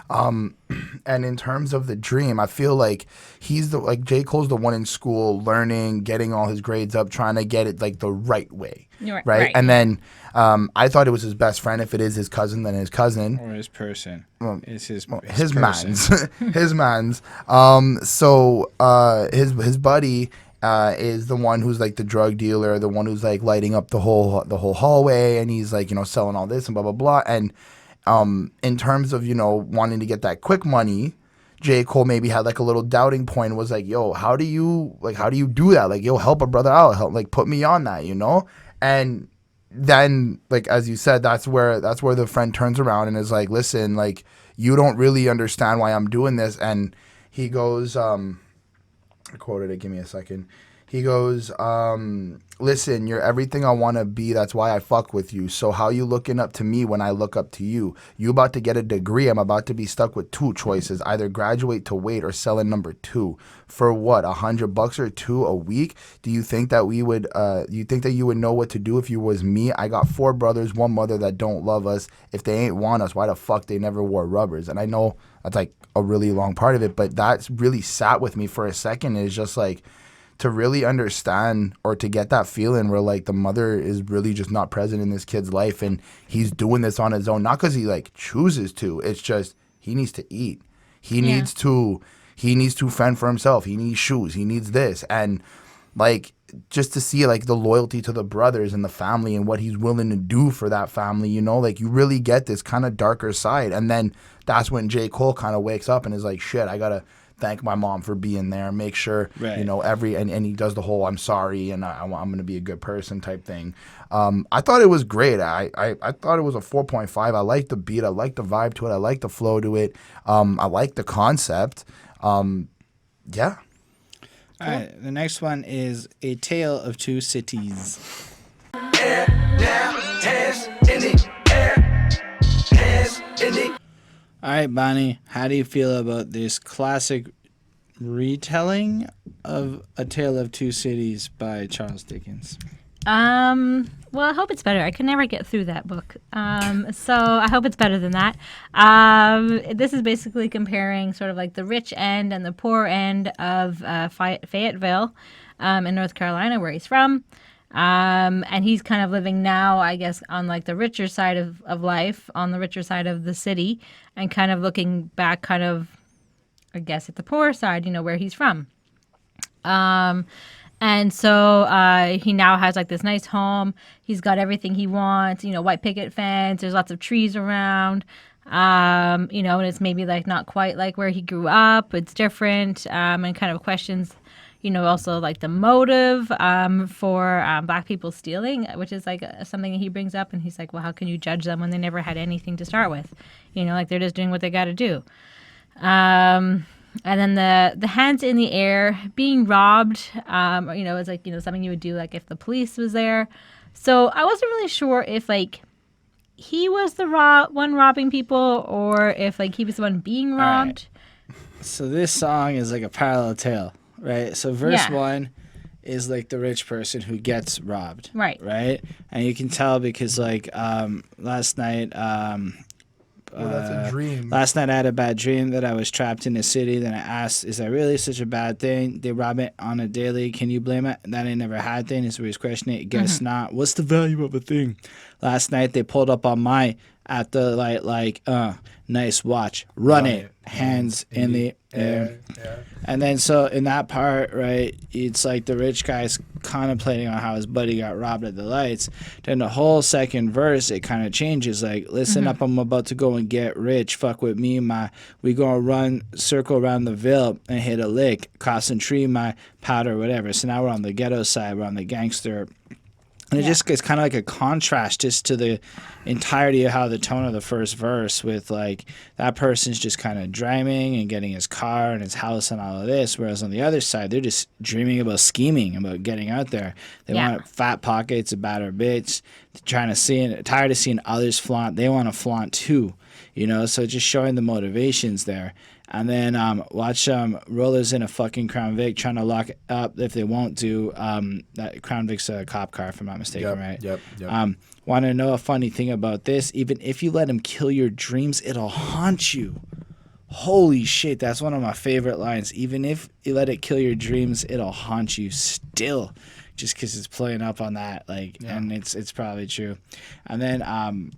And in terms of the dream, I feel like he's J. Cole's the one in school learning, getting all his grades up, trying to get it like the right way, right? And then I thought it was his best friend. If it is his cousin, then his cousin or his person. It's his man's his man's. So his buddy is the one who's like the drug dealer, the one who's like lighting up the whole hallway, and he's like, you know, selling all this and blah blah blah. And in terms of, you know, wanting to get that quick money, J. Cole maybe had like a little doubting point, was like, yo, how do you do that? Like, yo, help a brother out, help, put me on that, you know? And then, like, as you said, that's where the friend turns around and is like, listen, like, you don't really understand why I'm doing this. And he goes, I quoted it, give me a second. He goes, listen, you're everything I want to be. That's why I fuck with you. So how you looking up to me when I look up to you? You about to get a degree. I'm about to be stuck with two choices. Either graduate to wait or sell a number two. For what, $100 or two a week? Do you think that we would, you think that you would know what to do if you was me? I got 4 brothers, 1 mother that don't love us. If they ain't want us, why the fuck they never wore rubbers? And I know that's like a really long part of it, but that's really sat with me for a second. It's just like, to really understand or to get that feeling where like the mother is really just not present in this kid's life and he's doing this on his own, not because he like chooses to, it's just he needs to eat, he needs to fend for himself, he needs shoes, he needs this, and like just to see like the loyalty to the brothers and the family and what he's willing to do for that family, you know, like you really get this kind of darker side. And then that's when J. Cole kind of wakes up and is like, shit, I gotta thank my mom for being there, make sure, you know, and he does the whole I'm sorry and I'm going to be a good person type thing. I thought it was great. I thought it was a 4.5. I like the beat. I like the vibe to it. I like the flow to it. I like the concept. Yeah. All right. The next one is A Tale of Two Cities. Air, now, hands in the air, hands in the. All right, Bonnie, how do you feel about this classic retelling of A Tale of Two Cities by Charles Dickens? Well, I hope it's better. I could never get through that book. So I hope it's better than that. This is basically comparing sort of like the rich end and the poor end of Fayetteville in North Carolina, where he's from. And he's kind of living now, I guess, on like the richer side of life, on the richer side of the city, and kind of looking back kind of, I guess, at the poor side, you know, where he's from. And so he now has like this nice home. He's got everything he wants, you know, white picket fence. There's lots of trees around, you know, and it's maybe like not quite like where he grew up. It's different, and kind of questions, you know, also like the motive for Black people stealing, which is like something he brings up. And he's like, well, how can you judge them when they never had anything to start with? You know, like they're just doing what they got to do. And then the hands in the air, being robbed, you know, it's like, you know, something you would do like if the police was there. So I wasn't really sure if like he was the one robbing people or if like he was the one being robbed. Right. So this song is like a parallel tale. Right, so verse 1 is like the rich person who gets robbed. Right. Right, and you can tell because like last night, that's a dream. Last night I had a bad dream that I was trapped in a city. Then I asked, "Is that really such a bad thing? They rob it on a daily. Can you blame it? That ain't never had thing." Is where he's questioning it. Guess not. What's the value of a thing? Last night they pulled up on my at the light like, nice watch. Run it. Hands in the air. And then so in that part, right, it's like the rich guy's contemplating on how his buddy got robbed at the lights. Then the whole second verse, it kind of changes. Like, listen up, I'm about to go and get rich. Fuck with me, we gonna run circle around the Ville and hit a lick. Concentrate my powder, whatever. So now we're on the ghetto side. We're on the gangster. And it just gets kind of like a contrast just to the entirety of how the tone of the first verse with like that person's just kind of dreaming and getting his car and his house and all of this. Whereas on the other side, they're just dreaming about scheming, about getting out there. They want fat pockets, a badder bitch. They're tired of seeing others flaunt. They want to flaunt too, you know? So just showing the motivations there. And then watch rollers in a fucking Crown Vic trying to lock up if they won't do that. Crown Vic's a cop car, if I'm not mistaken, right? Yep. Want to know a funny thing about this? Even if you let him kill your dreams, it'll haunt you. Holy shit, that's one of my favorite lines. Even if you let it kill your dreams, it'll haunt you still. Just because it's playing up on that, and it's probably true. And then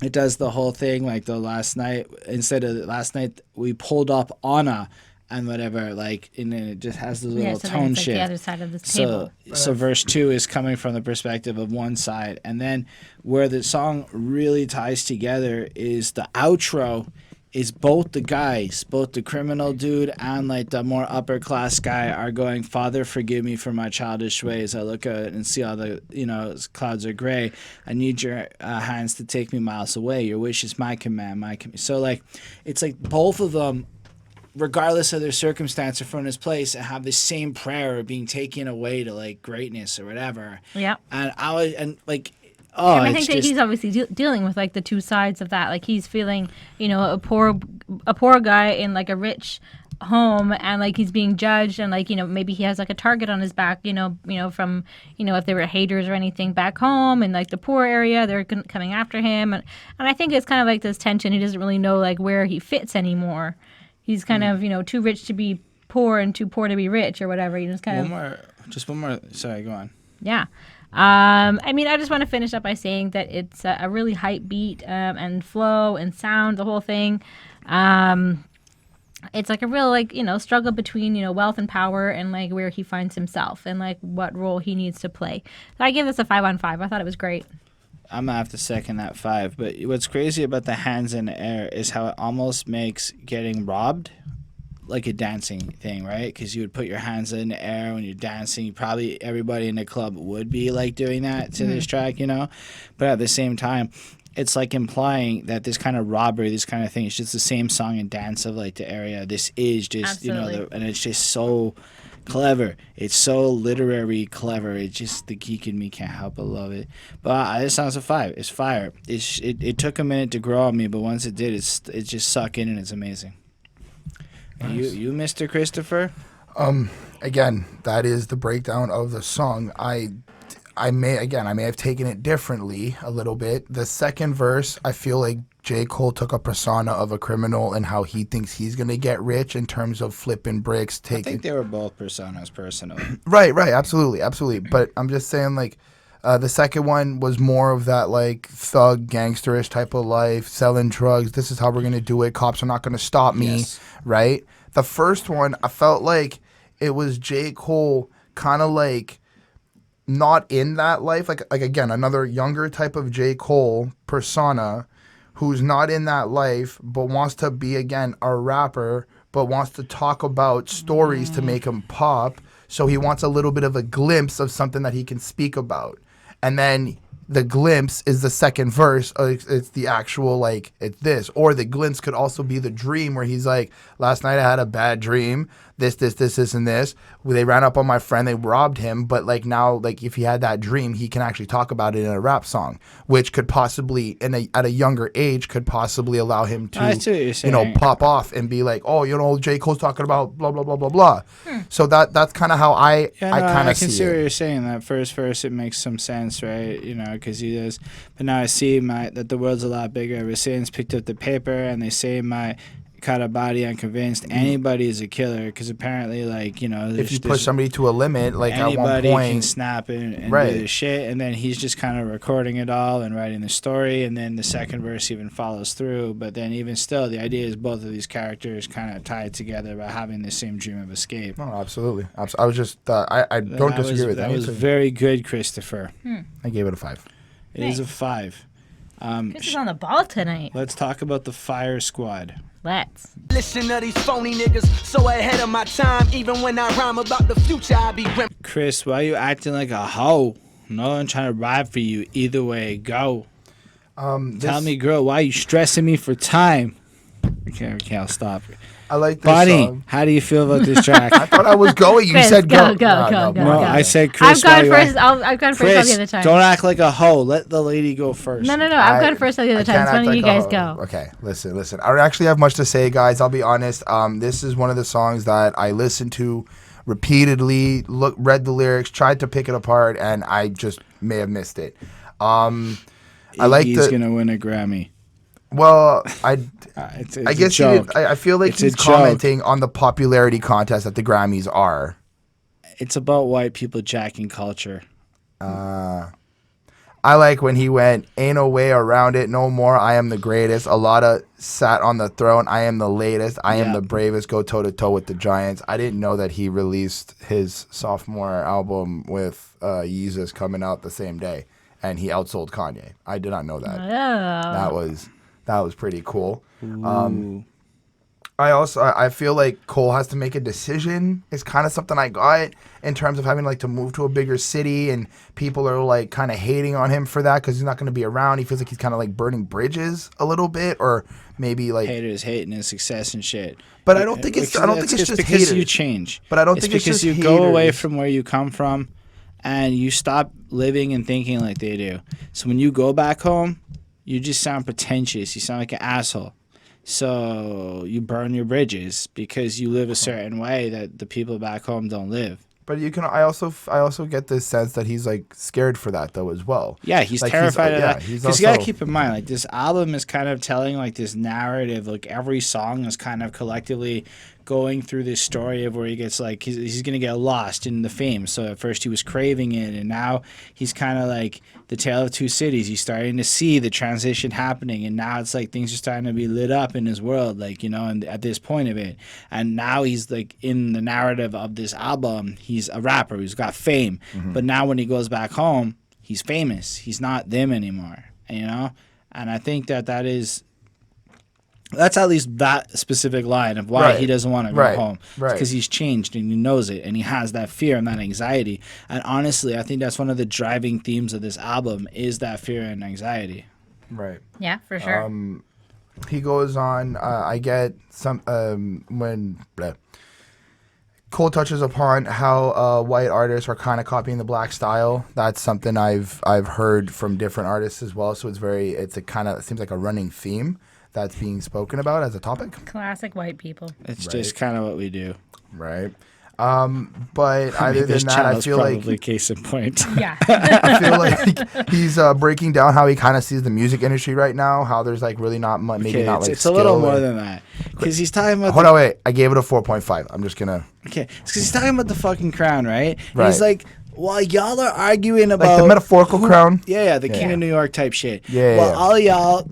it does the whole thing like the last night. Instead of last night, we pulled up on a and whatever, like, and then it just has the little so tone it's like shift. the other side of the table. So verse 2 is coming from the perspective of one side, and then where the song really ties together is the outro. Is both the guys, both the criminal dude and like the more upper class guy are going, Father, forgive me for my childish ways. I look out and see all the, clouds are gray. I need your hands to take me miles away. Your wish is my command, So like, it's like both of them regardless of their circumstance or from this place, and have the same prayer of being taken away to like greatness or whatever. Yeah. And I was and like. Oh, And I it's think that just, he's obviously dealing with like the two sides of that. Like he's feeling, a poor guy in like a rich home, and like he's being judged, and like maybe he has like a target on his back. From if there were haters or anything back home in like the poor area, they're coming after him, and I think it's kind of like this tension. He doesn't really know like where he fits anymore. He's kind of too rich to be poor and too poor to be rich or whatever. It's kind one more. Sorry, go on. Yeah. I just want to finish up by saying that it's a really hype beat and flow and sound, the whole thing. It's like a real struggle between wealth and power and like where he finds himself and like what role he needs to play. So I give this a 5 on 5. I thought it was great. I'm gonna have to second that 5. But what's crazy about the hands in the air is how it almost makes getting robbed like a dancing thing, right? Because you would put your hands in the air when you're dancing. Probably everybody in the club would be like doing that to this track, But at the same time, it's like implying that this kind of robbery, this kind of thing, it's just the same song and dance of like the area. This is just, Absolutely. and it's just so clever. It's so literary clever. It's just the geek in me can't help but love it. But this song's a 5. It's fire. It took a minute to grow on me, but once it did, it just sucked in and it's amazing. Nice. You, Mr. Christopher? Again, that is the breakdown of the song. I may have taken it differently a little bit. The second verse, I feel like J. Cole took a persona of a criminal and how he thinks he's gonna get rich in terms of flipping bricks. I think they were both personas, personally. Right, absolutely. But I'm just saying, like, the second one was more of that like thug gangsterish type of life, selling drugs. This is how we're gonna do it. Cops are not gonna stop me. Yes. Right. The first one, I felt like it was J. Cole kind of like not in that life. Like again, another younger type of J. Cole persona who's not in that life, but wants to be, again, a rapper, but wants to talk about stories to make him pop. So he wants a little bit of a glimpse of something that he can speak about. And then the glimpse is the second verse. It's the actual, like, it's this. Or the glimpse could also be the dream where he's like, last night I had a bad dream. This, and this. They ran up on my friend. They robbed him. But, like, now, like, if he had that dream, he can actually talk about it in a rap song, which could possibly, at a younger age, could possibly allow him to, pop off and be like, oh, J. Cole's talking about blah, blah, blah, blah, blah. So that's kind of how I kind of see it. I can see what you're saying. That first verse, it makes some sense, right? Because he does. But now I see that the world's a lot bigger ever since. Picked up the paper, and they say my caught a body unconvinced. Anybody is a killer, because apparently, like, if you push somebody to a limit, like at one anybody point, can snap and right. do the shit. And then he's just kind of recording it all and writing the story. And then the second verse even follows through. But then even still, the idea is both of these characters kind of tied together by having the same dream of escape. Oh, absolutely. I was just I don't disagree with that. That was very good, Christopher. I gave it a 5. It is a 5. Chris is on the ball tonight. Let's talk about the Fire Squad. Let's. Listen to these phony niggas, so ahead of my time. Even when I rhyme about the future, I be Chris, why are you acting like a hoe? No one trying to ride for you. Either way, go. Tell me, girl, why are you stressing me for time? Okay, I'll stop. I like this Bonnie, song. how do you feel about this track? I thought I was going. You Chris, said go. go. No, I said Chris. I've gone first. I've gone first all the other time. Don't act like a hoe. Let the lady go first. No. I've gone first all the other time. So why don't you guys go? Okay, listen. I don't actually have much to say, guys. I'll be honest. This is one of the songs that I listened to repeatedly, read the lyrics, tried to pick it apart, and I just may have missed it. He's gonna win a Grammy. Well, I guess I feel like he's joke. commenting on the popularity contest that the Grammys are. It's about white people jacking culture. I like when he went, ain't no way around it no more. I am the greatest. A lot of sat on the throne. I am the latest. I am the bravest. Go toe to toe with the giants. I didn't know that he released his sophomore album with Yeezus coming out the same day, and he outsold Kanye. I did not know that. Oh. That was pretty cool. I I feel like Cole has to make a decision. It's kind of something I got in terms of having like to move to a bigger city, and people are like kind of hating on him for that because he's not going to be around. He feels like he's kind of like burning bridges a little bit, or maybe like haters hating his success and shit. But I don't think it's just because haters. you change. But I don't think it's because just you go away haters. from where you come from, and you stop living and thinking like they do. So when you go back home, you just sound pretentious. You sound like an asshole. So you burn your bridges because you live a certain way that the people back home don't live. But you can. I also get this sense that he's like scared for that though as well. Yeah, he's like, terrified of that. Because you gotta keep in mind, like this album is kind of telling like this narrative. Like every song is kind of collectively going through this story of where he gets like he's gonna get lost in the fame. So at first he was craving it, and now he's kind of like the tale of two cities. He's starting to see the transition happening, and now it's like things are starting to be lit up in his world, like, you know, and at this point of it. And now he's like in the narrative of this album, he's a rapper who's got fame, but now when he goes back home, he's famous. He's not them anymore, you know. And I think that's at least that specific line of why he doesn't want to go home. Because he's changed and he knows it, and he has that fear and that anxiety. And honestly, I think that's one of the driving themes of this album is that fear and anxiety. Right. Yeah, for sure. He goes on. I get some when Cole touches upon how white artists are kind of copying the black style. That's something I've heard from different artists as well. So it seems like a running theme that's being spoken about as a topic. Classic white people. It's just kind of what we do. Right. But other than that, I feel probably like case in point. Yeah. I feel like he's breaking down how he kind of sees the music industry right now. How there's like really not much, maybe not like it's a little more than that because he's talking about. Hold on, wait. I gave it a 4.5. I'm just gonna. Okay, it's because he's talking about the fucking crown, right? Right. He's like, while y'all are arguing about like the metaphorical crown. Yeah, the King of New York type shit. Yeah. Well, all y'all,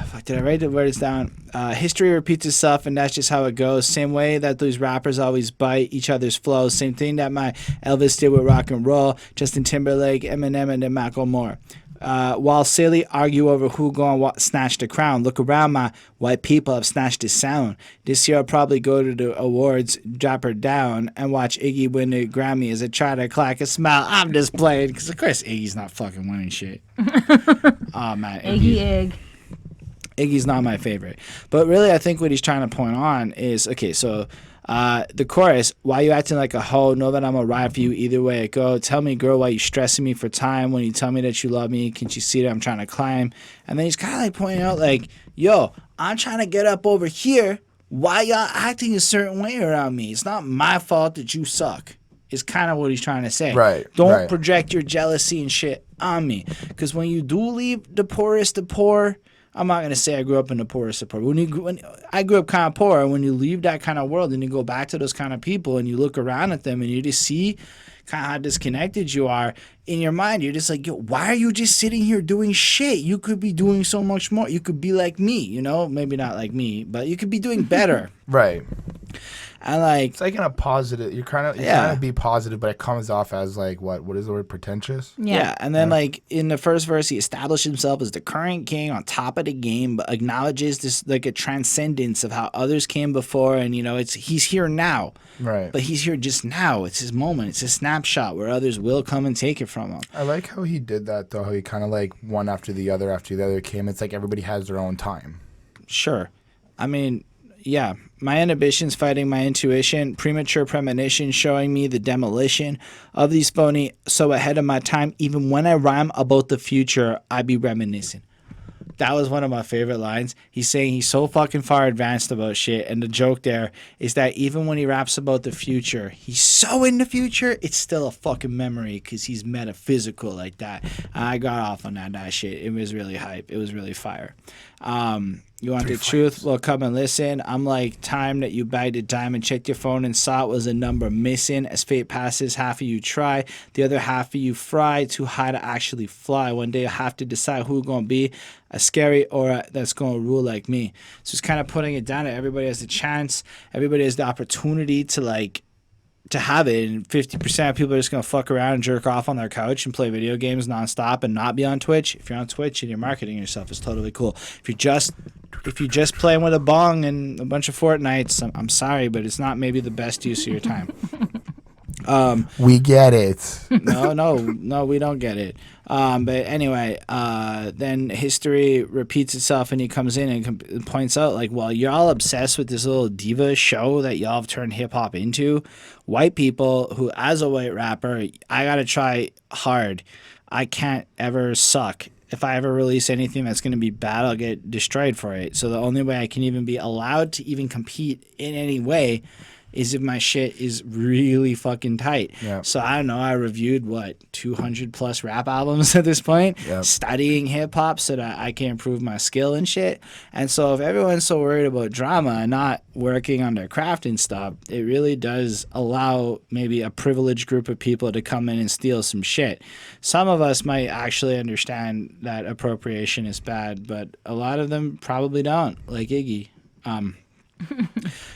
fuck, did I write this down? History repeats itself, and that's just how it goes. Same way that these rappers always bite each other's flows. Same thing that my Elvis did with rock and roll, Justin Timberlake, Eminem, and then Macklemore. While silly argue over who gonna snatch the crown, look around, my white people have snatched the sound. This year I'll probably go to the awards, drop her down, and watch Iggy win the Grammy as I try to clack a smile. I'm just playing, because of course Iggy's not fucking winning shit. Oh man, Iggy's not my favorite. But really I think what he's trying to point on is, okay, so the chorus, why you acting like a hoe? Know that I'm gonna ride for you either way it go. Tell me, girl, why you stressing me for time when you tell me that you love me? Can't you see that I'm trying to climb? And then he's kind of like pointing out like, yo, I'm trying to get up over here. Why y'all acting a certain way around me? It's not my fault that you suck. Is kind of what he's trying to say. Right. Don't project your jealousy and shit on me. Because when you do leave the poorest of poor, I'm not gonna say I grew up in the poorest of poor. When I grew up kind of poor, and when you leave that kind of world and you go back to those kind of people and you look around at them and you just see kind of how disconnected you are in your mind, you're just like, yo, why are you just sitting here doing shit? You could be doing so much more. You could be like me, you know, maybe not like me, but you could be doing better. Right. And like, it's like in a positive. You're trying to be positive, but it comes off as like what is the word? Pretentious. Yeah. And then like in the first verse, he established himself as the current king on top of the game, but acknowledges this like a transcendence of how others came before, and you know, he's here now. Right. But he's here just now. It's his moment. It's a snapshot where others will come and take it from him. I like how he did that though. How he kind of like one after the other came. It's like everybody has their own time. Sure. I mean, yeah, my inhibitions fighting my intuition, premature premonition showing me the demolition of these phony so ahead of my time. Even when I rhyme about the future, I be reminiscing. That was one of my favorite lines. He's saying he's so fucking far advanced about shit, and the joke there is that even when he raps about the future, he's so in the future, it's still a fucking memory because he's metaphysical like that. I got off on that shit. It was really hype. It was really fire. You want the truth? Well, come and listen. I'm like time that you bagged a dime and checked your phone and saw it was a number missing. As fate passes, half of you try, the other half of you fry, too high to actually fly. One day you'll have to decide who's going to be a scary aura that's going to rule like me. So it's kind of putting it down that everybody has the chance, everybody has the opportunity to have it, and 50% of people are just going to fuck around and jerk off on their couch and play video games nonstop and not be on Twitch. If you're on Twitch and you're marketing yourself, it's totally cool. If you're just if you're just playing with a bong and a bunch of Fortnites, I'm sorry, but it's not maybe the best use of your time. We get it. No, we don't get it. But anyway, then history repeats itself, and he comes in and points out, like, well, you're all obsessed with this little diva show that y'all have turned hip hop into. White people who, as a white rapper, I gotta try hard. I can't ever suck. If I ever release anything that's going to be bad, I'll get destroyed for it. So the only way I can even be allowed to even compete in any way is if my shit is really fucking tight. Yep. So I don't know, I reviewed 200 plus rap albums at this point, studying hip hop so that I can improve my skill and shit. And so if everyone's so worried about drama and not working on their craft and stuff, it really does allow maybe a privileged group of people to come in and steal some shit. Some of us might actually understand that appropriation is bad, but a lot of them probably don't, like Iggy.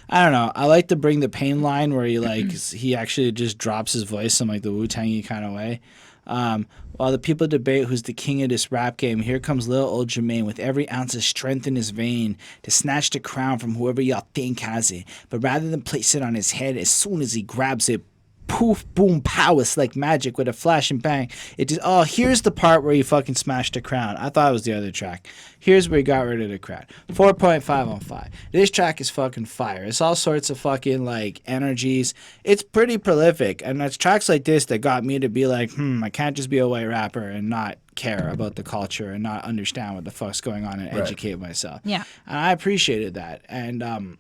I don't know. I like to bring the pain line where he actually just drops his voice in like the Wu-Tangy kind of way. While the people debate who's the king of this rap game, here comes little old Jermaine with every ounce of strength in his vein to snatch the crown from whoever y'all think has it. But rather than place it on his head, as soon as he grabs it, poof, boom, pow, it's like magic with a flash and bang. It just, here's the part where he fucking smashed the crown. I thought it was the other track. Here's where he got rid of the crown. 4.5 on 5. This track is fucking fire. It's all sorts of fucking like energies. It's pretty prolific. And it's tracks like this that got me to be like, I can't just be a white rapper and not care about the culture and not understand what the fuck's going on and educate myself. Yeah. And I appreciated that. And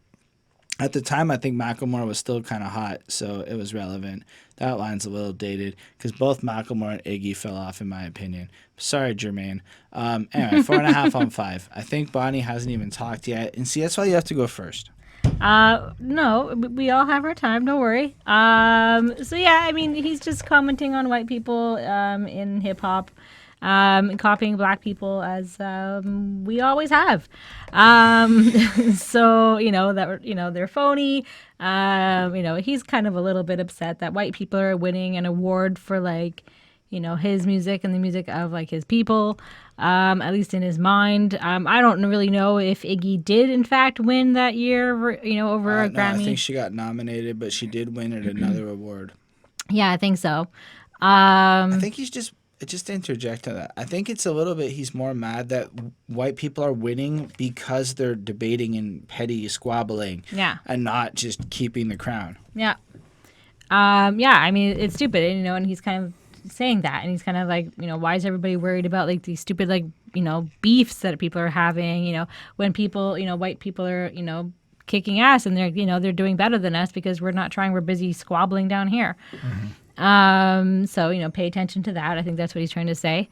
at the time, I think Macklemore was still kind of hot, so it was relevant. That line's a little dated because both Macklemore and Iggy fell off, in my opinion. Sorry, Jermaine. Anyway, 4.5 on 5. I think Bonnie hasn't even talked yet, and see, that's why you have to go first. No, we all have our time. Don't worry. So yeah, I mean, he's just commenting on white people in hip hop. Copying black people as we always have. So they're phony. He's kind of a little bit upset that white people are winning an award for his music and the music of his people. At least in his mind. I don't really know if Iggy did in fact win that year. Over a Grammy. I think she got nominated, but she did win at another award. Yeah, I think so. I think he's just to interject on that, I think it's a little bit he's more mad that white people are winning because they're debating and petty squabbling and not just keeping the crown. Yeah. I mean, it's stupid, and he's kind of saying that, and he's kind of like, why is everybody worried about these stupid beefs that people are having, when people, white people are, kicking ass and they're doing better than us because we're not trying, we're busy squabbling down here. Mm-hmm. So, pay attention to that. I think that's what he's trying to say.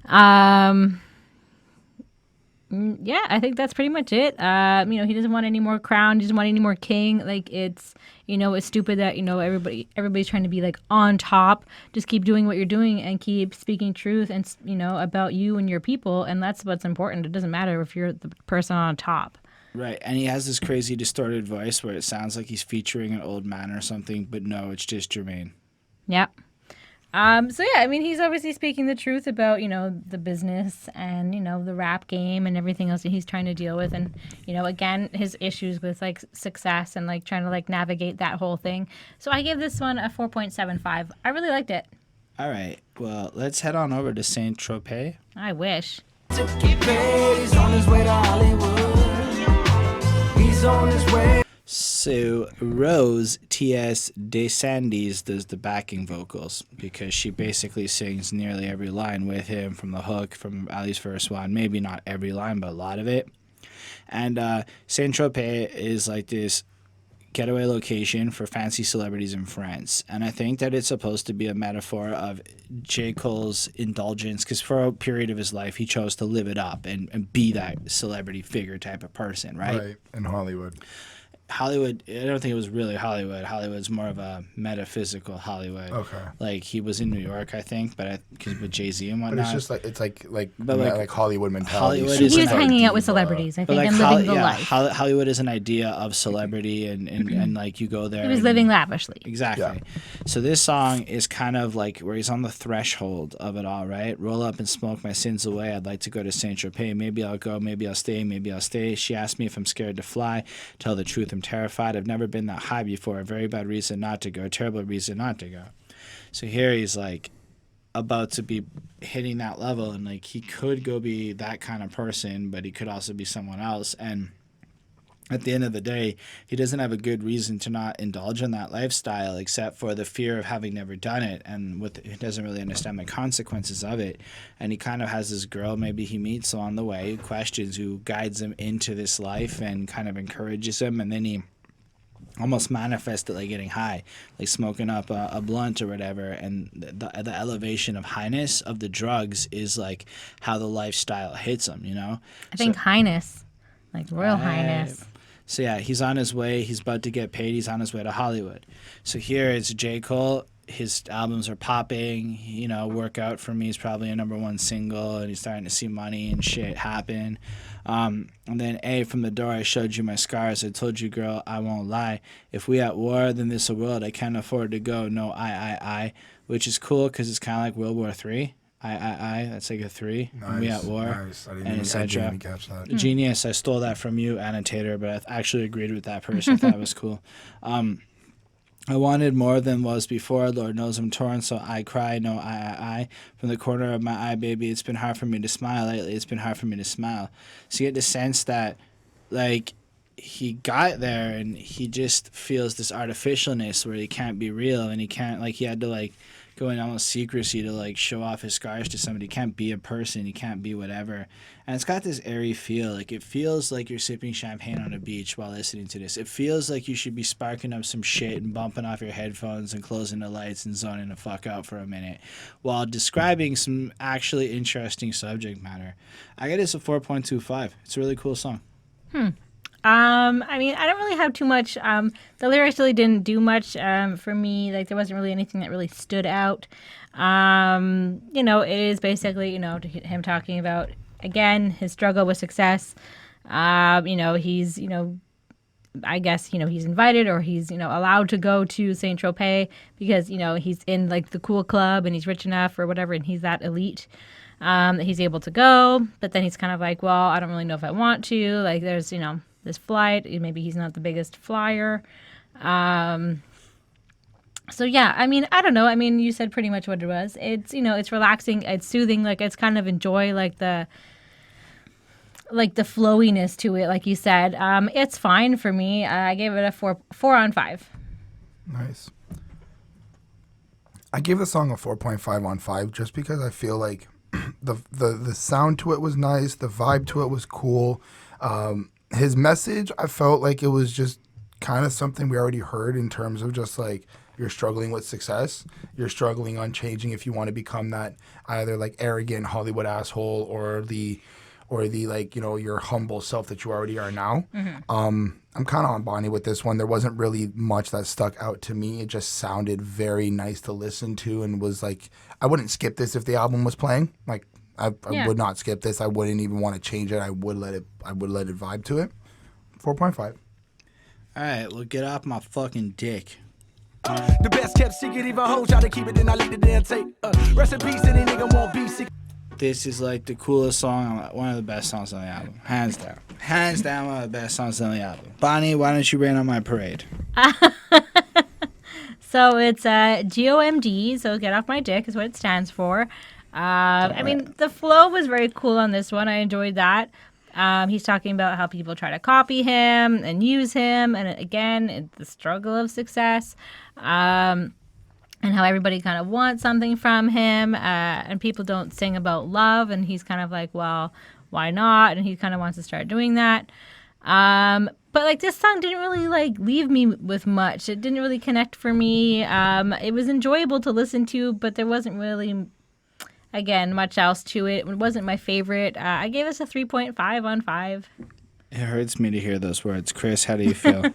Yeah, I think that's pretty much it. He doesn't want any more crown. He doesn't want any more king. It's stupid that, everybody's trying to be on top. Just keep doing what you're doing and keep speaking truth and, about you and your people. And that's what's important. It doesn't matter if you're the person on top. Right. And he has this crazy distorted voice where it sounds like he's featuring an old man or something, but no, it's just Jermaine. Yeah. So yeah, I mean, he's obviously speaking the truth about, the business and, the rap game and everything else that he's trying to deal with. And, again, his issues with success and trying to navigate that whole thing. So I give this one a 4.75. I really liked it. All right. Well, let's head on over to Saint Tropez. I wish. He's on his way to Hollywood. He's on his way. So Rose T.S. DeSantis does the backing vocals because she basically sings nearly every line with him from the hook, from Ali's first one. Maybe not every line, but a lot of it. And Saint Tropez is this getaway location for fancy celebrities in France. And I think that it's supposed to be a metaphor of J. Cole's indulgence because for a period of his life, he chose to live it up and be that celebrity figure type of person, right? Right, in Hollywood. Hollywood, I don't think it was really Hollywood. Hollywood's more of a metaphysical Hollywood. Okay. Like he was in New York, I think, but because with Jay-Z and whatnot. But it's just like it's like like Hollywood mentality. Hollywood He is was an hanging out diva. with celebrities, I But think, like and living the life. Hollywood is an idea of celebrity and like you go there. He was and- living lavishly. Exactly. Yeah. So this song is kind of like where he's on the threshold of it all, right? Roll up and smoke my sins away. I'd like to go to Saint Tropez. Maybe I'll go. Maybe I'll stay. Maybe I'll stay. She asked me if I'm scared to fly. Tell the truth, I'm terrified. I've never been that high before. A very bad reason not to go. A terrible reason not to go. So here he's like about to be hitting that level, and like he could go be that kind of person, but he could also be someone else. And at the end of the day, he doesn't have a good reason to not indulge in that lifestyle except for the fear of having never done it, and he doesn't really understand the consequences of it. And he kind of has this girl maybe he meets along the way, who questions, who guides him into this life and kind of encourages him, and then he almost manifests it like getting high, like smoking up a blunt or whatever. And the elevation of highness of the drugs is like how the lifestyle hits him, you know? I think Highness, like Royal Highness. So yeah, he's on his way. He's about to get paid. He's on his way to Hollywood. So here it's J. Cole. His albums are popping. You know, Work Out For Me is probably a #1 single, and he's starting to see money and shit happen. And then From the Door, I showed you my scars. I told you, girl, I won't lie. If we at war, then this a world I can't afford to go. No, I. Which is cool because it's kind of like World War III. That's like a 3. Nice, And we at war. Nice. I didn't and even catch that. Genius. I stole that from you, annotator, but I actually agreed with that person. I thought it was cool. I wanted more than was before. Lord knows I'm torn, so I cry. No, I. From the corner of my eye, baby, it's been hard for me to smile lately. It's been hard for me to smile. So you get the sense that, like, he got there and he just feels this artificialness where he can't be real, and he can't, like, he had to, like, go in almost secrecy to like show off his scars to somebody. He can't be a person. He can't be whatever. And it's got this airy feel. Like it feels like you're sipping champagne on a beach while listening to this. It feels like you should be sparking up some shit and bumping off your headphones and closing the lights and zoning the fuck out for a minute while describing some actually interesting subject matter. I get this a 4.25. It's a really cool song. I mean, I don't really have too much. The lyrics really didn't do much for me. Like, there wasn't really anything that really stood out. You know, it is basically, you know, him talking about, again, his struggle with success. You know, he's, you know, I guess, you know, he's invited or he's, you know, allowed to go to Saint Tropez because, you know, he's in, like, the cool club and he's rich enough or whatever, and he's that elite. That he's able to go. But then he's kind of like, well, I don't really know if I want to. Like, there's, you know, this flight, maybe he's not the biggest flyer. So yeah, I mean, I don't know. I mean, you said pretty much what it was. It's, you know, it's relaxing, it's soothing, like it's kind of enjoy like the flowiness to it, like you said. It's fine for me. I gave it a 4 on 5. Nice. I gave the song a 4.5 on 5 just because I feel like the sound to it was nice, the vibe to it was cool. His message, I felt like it was just kind of something we already heard in terms of just like you're struggling with success, you're struggling on changing if you want to become that either like arrogant Hollywood asshole or the like, you know, your humble self that you already are now. Mm-hmm. I'm kind of on Bonnie with this one. There wasn't really much that stuck out to me. It just sounded very nice to listen to and was like, I wouldn't skip this if the album was playing. Like I would not skip this. I wouldn't even want to change it. I would let it vibe to it. 4.5. All right, well, get off my fucking dick. The best kept secret, even hoes try to keep it, then I leak the damn tape. Rest in peace, any nigga won't be sick. This is like the coolest song, one of the best songs on the album. Hands down. Hands down, one of the best songs on the album. Bonnie, why don't you rain on my parade? So it's G.O.M.D, so Get Off My Dick is what it stands for. I mean, the flow was very cool on this one. I enjoyed that. He's talking about how people try to copy him and use him. And again, it's the struggle of success. And how everybody kind of wants something from him. And people don't sing about love. And he's kind of like, well, why not? And he kind of wants to start doing that. But like this song didn't really like leave me with much. It didn't really connect for me. It was enjoyable to listen to, but there wasn't really, again, much else to it. It wasn't my favorite. I gave this a 3.5 on 5. It hurts me to hear those words. Chris, how do you feel?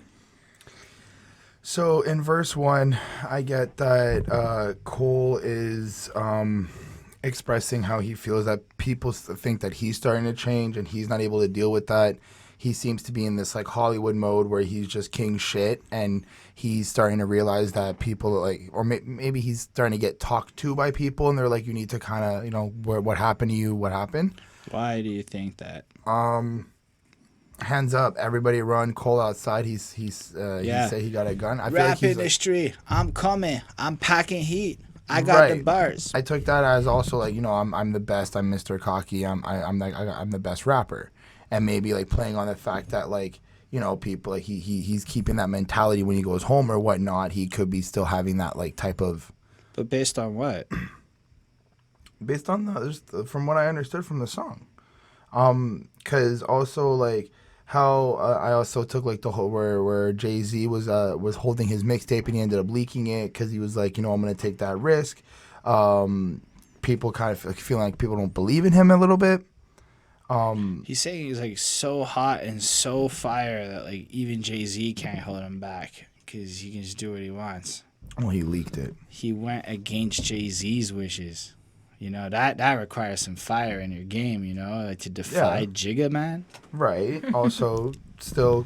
So in verse 1, I get that Cole is expressing how he feels that people think that he's starting to change and he's not able to deal with that. He seems to be in this like Hollywood mode where he's just king shit, and he's starting to realize that people like, or maybe he's starting to get talked to by people, and they're like, you need to kind of, what happened to you? What happened? Why do you think that? Hands up, everybody run! Cole outside. He said he got a gun. I feel Rap like he's industry, I'm coming. I'm packing heat. I got the bars. I took that as also like, I'm the best. I'm Mr. Cocky. I'm the best rapper, and maybe like playing on the fact that like, people like he's keeping that mentality when he goes home or whatnot. He could be still having that like type of. But based on what? Based on from what I understood from the song, because also like. How I also took like the whole where Jay-Z was holding his mixtape and he ended up leaking it because he was like, I'm gonna take that risk. People kind of feel like people don't believe in him a little bit. He's saying he's like so hot and so fire that like even Jay-Z can't hold him back because he can just do what he wants. Well, he leaked it. He went against Jay-Z's wishes. That requires some fire in your game, like to defy Jigga, man. Right. Also, still,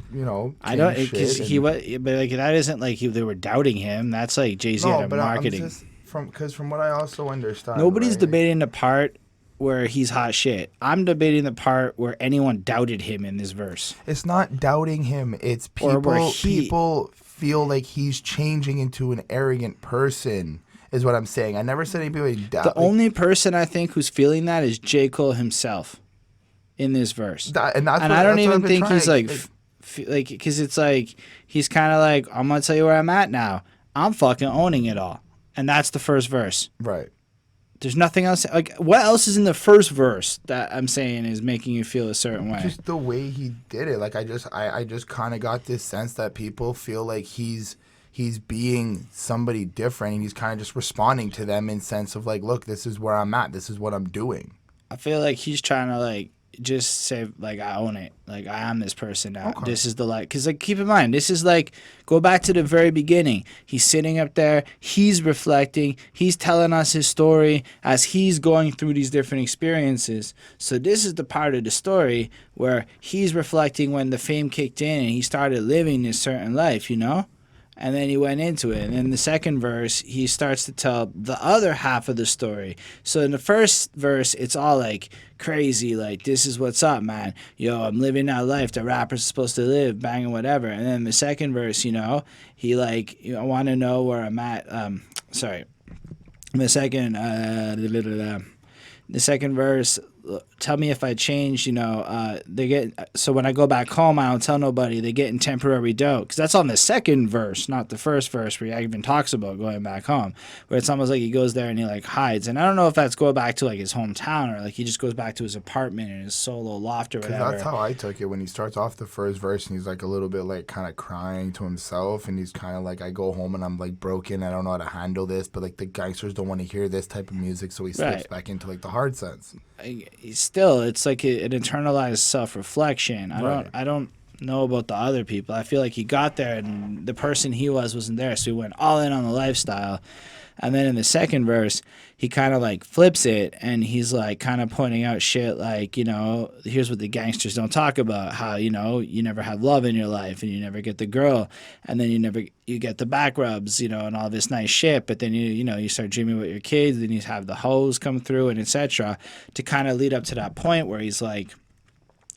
I don't, because but like that isn't like they were doubting him. That's like Jay-Z under marketing. Because from what I also understand, nobody's debating the part where he's hot shit. I'm debating the part where anyone doubted him in this verse. It's not doubting him. It's people feel like he's changing into an arrogant person. Is what I'm saying. I never said anybody doubt. The only person I think who's feeling that is J.Cole himself in this verse. And I don't even think he's like, because it's like, he's kind of like, I'm going to tell you where I'm at now. I'm fucking owning it all. And that's the first verse. Right. There's nothing else. Like, what else is in the first verse that I'm saying is making you feel a certain way? Just the way he did it. Like, I just kind of got this sense that people feel like he's being somebody different and he's kind of just responding to them in sense of like, look, this is where I'm at. This is what I'm doing. I feel like he's trying to like just say like, I own it. Like I am this person now. Okay. This is the like, cause like keep in mind, this is like, go back to the very beginning. He's sitting up there. He's reflecting. He's telling us his story as he's going through these different experiences. So this is the part of the story where he's reflecting when the fame kicked in and he started living this certain life, And then he went into it. And in the second verse, he starts to tell the other half of the story. So in the first verse, it's all like crazy, like, this is what's up, man. Yo, I'm living that life that rappers are supposed to live, banging whatever. And then the second verse, he like, I want to know where I'm at. The second verse, tell me if I change, so when I go back home, I don't tell nobody. They get in temporary dough. Because that's on the second verse, not the first verse where he even talks about going back home. Where it's almost like he goes there and he like hides. And I don't know if that's going back to like his hometown or like he just goes back to his apartment in his solo loft or whatever. That's how I took it when he starts off the first verse and he's like a little bit like kind of crying to himself. And he's kind of like, I go home and I'm like broken. I don't know how to handle this. But like the gangsters don't want to hear this type of music. So he slips back into like the hard sense. Still, it's like an internalized self-reflection. I don't know about the other people. I feel like he got there and the person he wasn't there, so he went all in on the lifestyle. And then in the second verse, he kind of like flips it and he's like kind of pointing out shit like, here's what the gangsters don't talk about, how, you never have love in your life and you never get the girl and then you get the back rubs, and all this nice shit. But then, you start dreaming with your kids, then you have the hoes come through and etc. to kind of lead up to that point where he's like,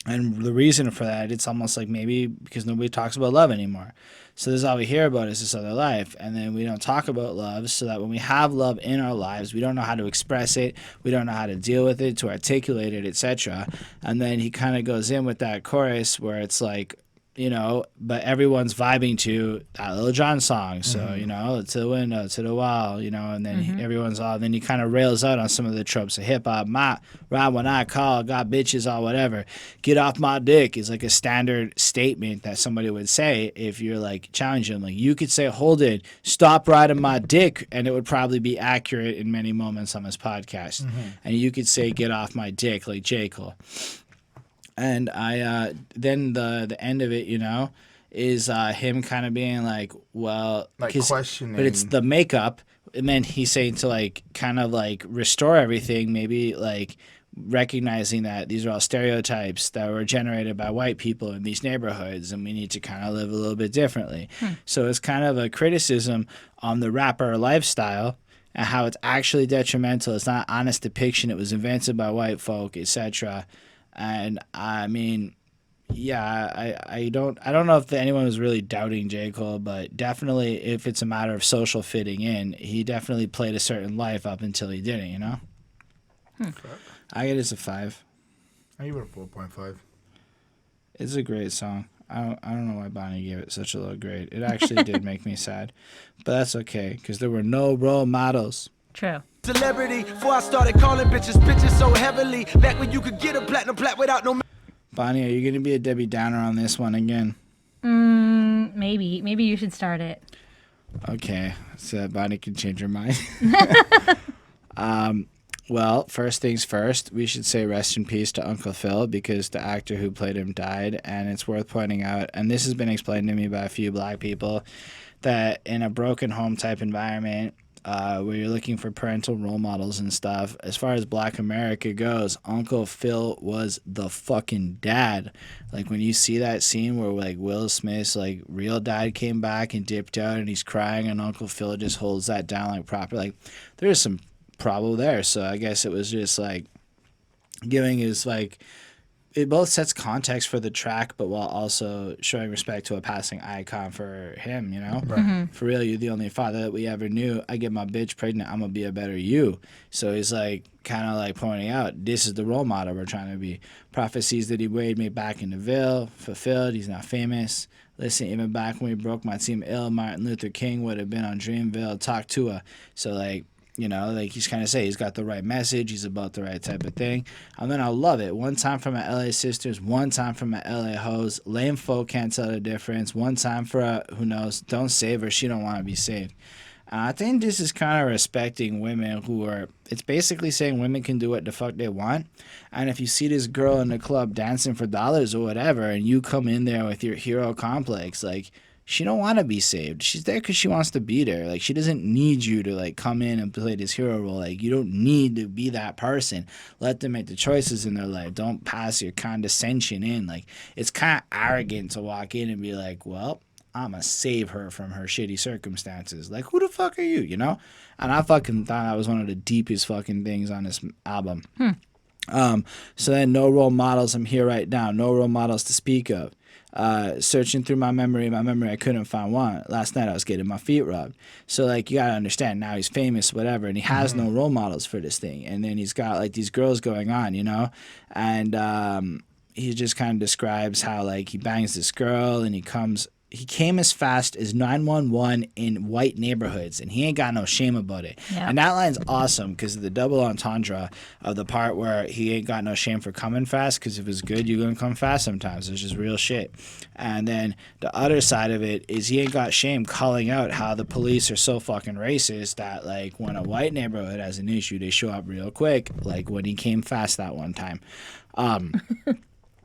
and the reason for that, it's almost like maybe because nobody talks about love anymore. So this is all we hear about is this other life. And then we don't talk about love so that when we have love in our lives, we don't know how to express it. We don't know how to deal with it, to articulate it, etc. And then he kind of goes in with that chorus where it's like, but everyone's vibing to that Lil Jon song. So, to the window, to the wall, and then everyone's all, then he kind of rails out on some of the tropes of hip hop. Ride when I call, got bitches or whatever. Get off my dick is like a standard statement that somebody would say if you're like challenging them. Like you could say, hold it, stop riding my dick. And it would probably be accurate in many moments on this podcast. And you could say, get off my dick, like J.Cole. And I then the end of it, is him kind of being like, well, Like 'cause- questioning. but it's the makeup, and then he's saying to like kind of like restore everything, maybe like recognizing that these are all stereotypes that were generated by white people in these neighborhoods, and we need to kind of live a little bit differently. So it's kind of a criticism on the rapper lifestyle and how it's actually detrimental. It's not an honest depiction. It was invented by white folk, etc. And I mean, yeah, I don't know if anyone was really doubting J. Cole, but definitely if it's a matter of social fitting in, he definitely played a certain life up until he didn't, you know? I get it's a 5. I give it a 4.5. It's a great song. I don't know why Bonnie gave it such a low grade. It actually did make me sad. But that's okay, because there were no role models. True. Celebrity, before I started calling bitches so heavily. Back when you could get a platinum plat without no. Bonnie, are you going to be a Debbie Downer on this one again? Maybe you should start it. Okay, so that Bonnie can change her mind. Well, first things first, we should say rest in peace to Uncle Phil, because the actor who played him died, and it's worth pointing out, and this has been explained to me by a few black people, that in a broken home type environment, where you're looking for parental role models and stuff, as far as Black America goes, Uncle Phil was the fucking dad. Like when you see that scene where like Will Smith's like real dad came back and dipped out and he's crying and Uncle Phil just holds that down like proper, like there's some problem there. So I guess it was just like giving his like, it both sets context for the track, but while also showing respect to a passing icon for him, you know? Right. For real, you're the only father that we ever knew. I get my bitch pregnant, I'm gonna be a better you. So he's like, kind of like pointing out, this is the role model we're trying to be. Prophecies that he made back in the Ville, fulfilled, he's now famous. Listen, even back when we broke my team ill, Martin Luther King would have been on Dreamville, talk to her. So like, you know, like he's kind of saying he's got the right message. He's about the right type of thing. And then I love it. One time for my LA sisters, one time for my LA hoes. Lame folk can't tell the difference. One time for a, who knows, don't save her. She don't want to be saved. I think this is kind of respecting women who are, it's basically saying women can do what the fuck they want. And if you see this girl in the club dancing for dollars or whatever, and you come in there with your hero complex, like, she don't want to be saved. She's there because she wants to be there. Like, she doesn't need you to, like, come in and play this hero role. Like, you don't need to be that person. Let them make the choices in their life. Don't pass your condescension in. Like, it's kind of arrogant to walk in and be like, well, I'm going to save her from her shitty circumstances. Like, who the fuck are you, you know? And I fucking thought that was one of the deepest fucking things on this album. So then no role models. I'm here right now. No role models to speak of. Searching through my memory, I couldn't find one. Last night I was getting my feet rubbed. So like, you gotta understand, now he's famous, whatever, and he has no role models for this thing. And then he's got like these girls going on, you know, and he just kind of describes how like he bangs this girl and he came as fast as 911 in white neighborhoods, and he ain't got no shame about it. Yeah. And that line's awesome because of the double entendre of the part where he ain't got no shame for coming fast, because if it's good, you're going to come fast sometimes. It's just real shit. And then the other side of it is he ain't got shame calling out how the police are so fucking racist that, like, when a white neighborhood has an issue, they show up real quick, like when he came fast that one time.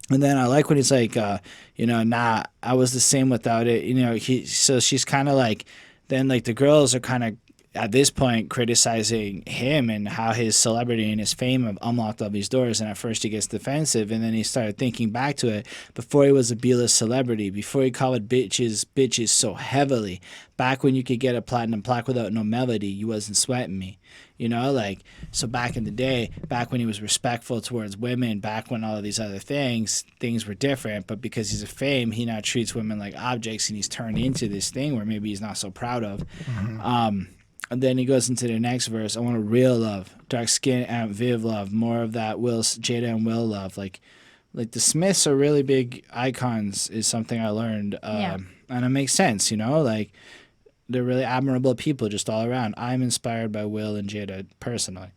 And then I like when he's like, you know, nah, I was the same without it. You know, so she's kind of like, then like the girls are kind of at this point criticizing him and how his celebrity and his fame have unlocked all these doors. And at first he gets defensive, and then he started thinking back to it. Before he was a B-list celebrity, before he called bitches so heavily, back when you could get a platinum plaque without no melody, you wasn't sweating me. You know, like, so back in the day, back when he was respectful towards women, back when all of these other things were different, but because he's a fame, he now treats women like objects, and he's turned into this thing where maybe he's not so proud of. And then he goes into the next verse. I want a real love, dark skin, Aunt Viv love, more of that Jada and Will love. Like the Smiths are really big icons is something I learned. And it makes sense, you know, like they're really admirable people just all around. I'm inspired by Will and Jada personally.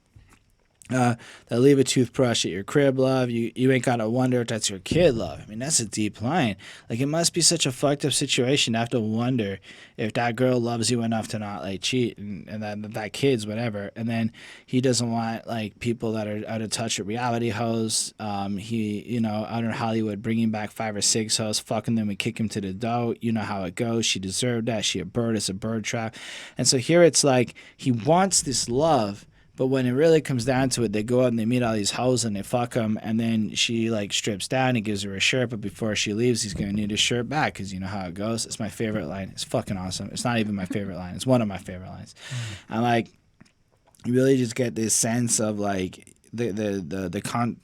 They'll leave a toothbrush at your crib, love. You ain't gotta wonder if that's your kid, love. I mean, that's a deep line. Like, it must be such a fucked up situation to have to wonder if that girl loves you enough to not, like, cheat and that kid's whatever. And then he doesn't want, like, people that are out of touch with reality hoes. He, you know, out in Hollywood, bringing back 5 or 6 hoes, fucking them and kick him to the dough. You know how it goes. She deserved that. She a bird. It's a bird trap. And so here it's like he wants this love, but when it really comes down to it, they go out and they meet all these hoes and they fuck them, and then she, like, strips down. He gives her a shirt, but before she leaves, he's going to need his shirt back because you know how it goes. It's my favorite line. It's fucking awesome. It's not even my favorite line. It's one of my favorite lines. And, like, you really just get this sense of, like, the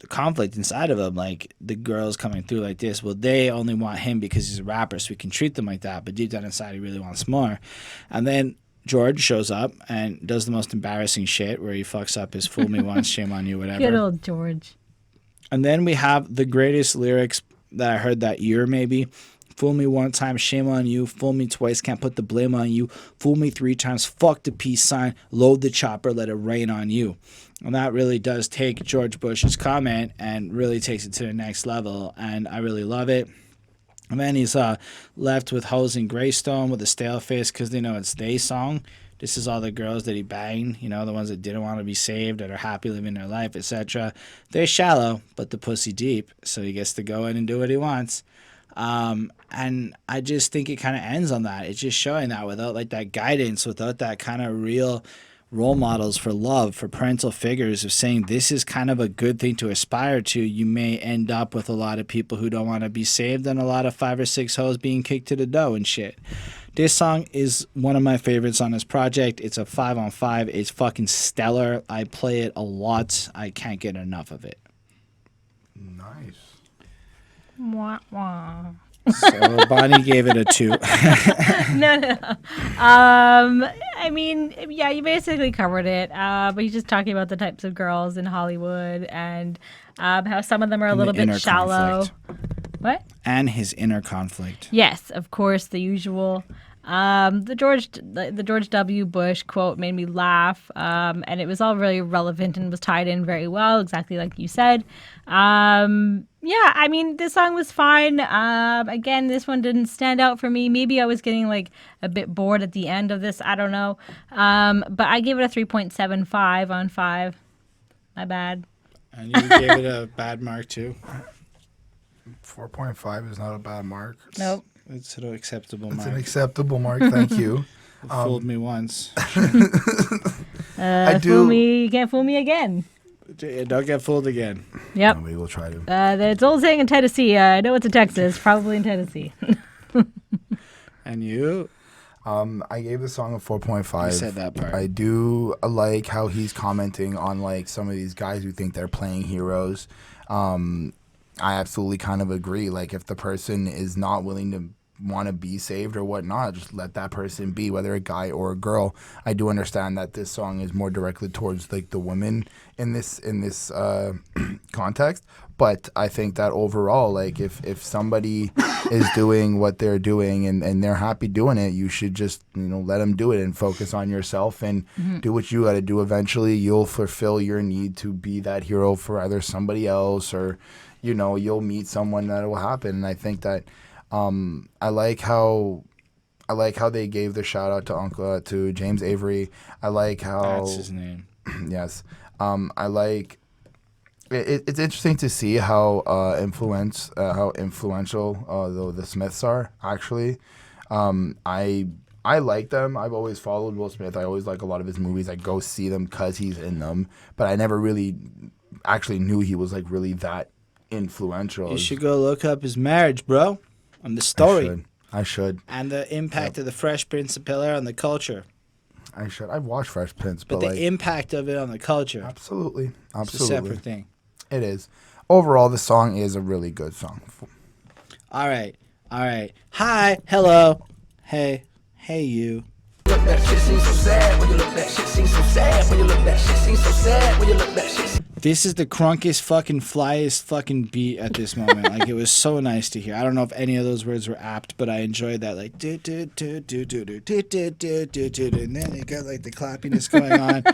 conflict inside of him. Like, the girls coming through like this, well, they only want him because he's a rapper, so we can treat them like that, but deep down inside, he really wants more. And then George shows up and does the most embarrassing shit where he fucks up his fool me once, shame on you, whatever. Good old George. And then we have the greatest lyrics that I heard that year, maybe. Fool me one time, shame on you. Fool me twice, can't put the blame on you. Fool me 3 times, fuck the peace sign. Load the chopper, let it rain on you. And that really does take George Bush's comment and really takes it to the next level. And I really love it. And then he's left with hoes in Greystone with a stale face because they know it's their song. This is all the girls that he banged, you know, the ones that didn't want to be saved, that are happy living their life, etc. They're shallow, but the pussy deep, so he gets to go in and do what he wants. And I just think it kind of ends on that. It's just showing that without, like, that guidance, without that kind of real role models for love, for parental figures of saying this is kind of a good thing to aspire to, you may end up with a lot of people who don't want to be saved and a lot of 5 or 6 hoes being kicked to the dough and shit. This song is one of my favorites on this project. It's a 5 on 5. It's fucking stellar. I play it a lot. I can't get enough of it. Nice. Wah, wah. So Bonnie gave it a 2. No. I mean, yeah, you basically covered it. But you're just talking about the types of girls in Hollywood and how some of them are a little bit shallow. What? And his inner conflict. Yes, of course, the usual. The George W. Bush quote made me laugh, and it was all really relevant and was tied in very well, exactly like you said. Yeah, I mean, this song was fine. Again, this one didn't stand out for me. Maybe I was getting, like, a bit bored at the end of this. I don't know. But I gave it a 3.75 on 5. My bad. And you gave it a bad mark, too? 4.5 is not a bad mark. Nope. It's an acceptable mark. It's an acceptable mark. Thank you. It fooled me once. I do. Fool me, you can't fool me again. Don't get fooled again. Yep. Nobody will try to. It's old saying in Tennessee. I know it's in Texas, probably in Tennessee. And you? I gave the song a 4.5. You said that part. I do like how he's commenting on, like, some of these guys who think they're playing heroes. I absolutely kind of agree. Like, if the person is not willing to want to be saved or whatnot, just let that person be, whether a guy or a girl. I do understand that this song is more directly towards, like, the women in this context, but I think that overall, like, if somebody is doing what they're doing and they're happy doing it, you should just, you know, let them do it and focus on yourself and do what you got to do. Eventually you'll fulfill your need to be that hero for either somebody else, or, you know, you'll meet someone that will happen. And I think that I like how they gave the shout out to James Avery. I like how That's his name. Yes. I like it's interesting to see how influential the Smiths are, actually. I like them. I've always followed Will Smith. I always like a lot of his movies. I go see them because he's in them, but I never really actually knew he was, like, really that influential. You should go look up his marriage, bro, on the story. I should. And the impact of the Fresh Prince of Bel-Air on the culture. I should. I've watched Fresh Prince, but the, like, impact of it on the culture. Absolutely. It's a separate thing. It is. Overall, the song is a really good song. All right. Hi. Hello. Hey, you. Look, that shit seems so sad when you look. That shit seems so sad when you look. That shit seems so sad when you look. That shit. this is the crunkest fucking flyest fucking beat at this moment. Like it was so nice to hear. I don't know if any of those words were apt, but I enjoyed that. Like do do do do do do do do do do do, and then it got like the clappiness going on.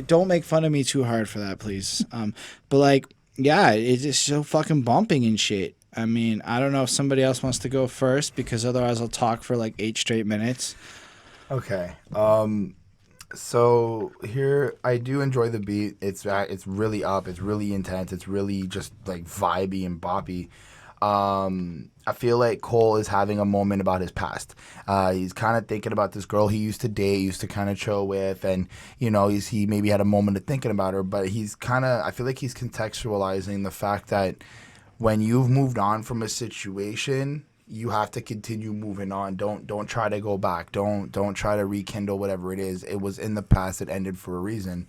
Don't make fun of me too hard for that, please. But like, yeah, it's just so fucking bumping and shit. I mean, I don't know if somebody else wants to go first because otherwise I'll talk for like 8 straight minutes. Okay. So here, I do enjoy the beat. It's really up. It's really intense. It's really just like vibey and boppy. I feel like Cole is having a moment about his past. He's kind of thinking about this girl he used to date, used to kind of chill with, and you know, he maybe had a moment of thinking about her. But I feel like he's contextualizing the fact that when you've moved on from a situation, you have to continue moving on. Don't try to go back. Don't try to rekindle whatever it is. It was in the past. It ended for a reason.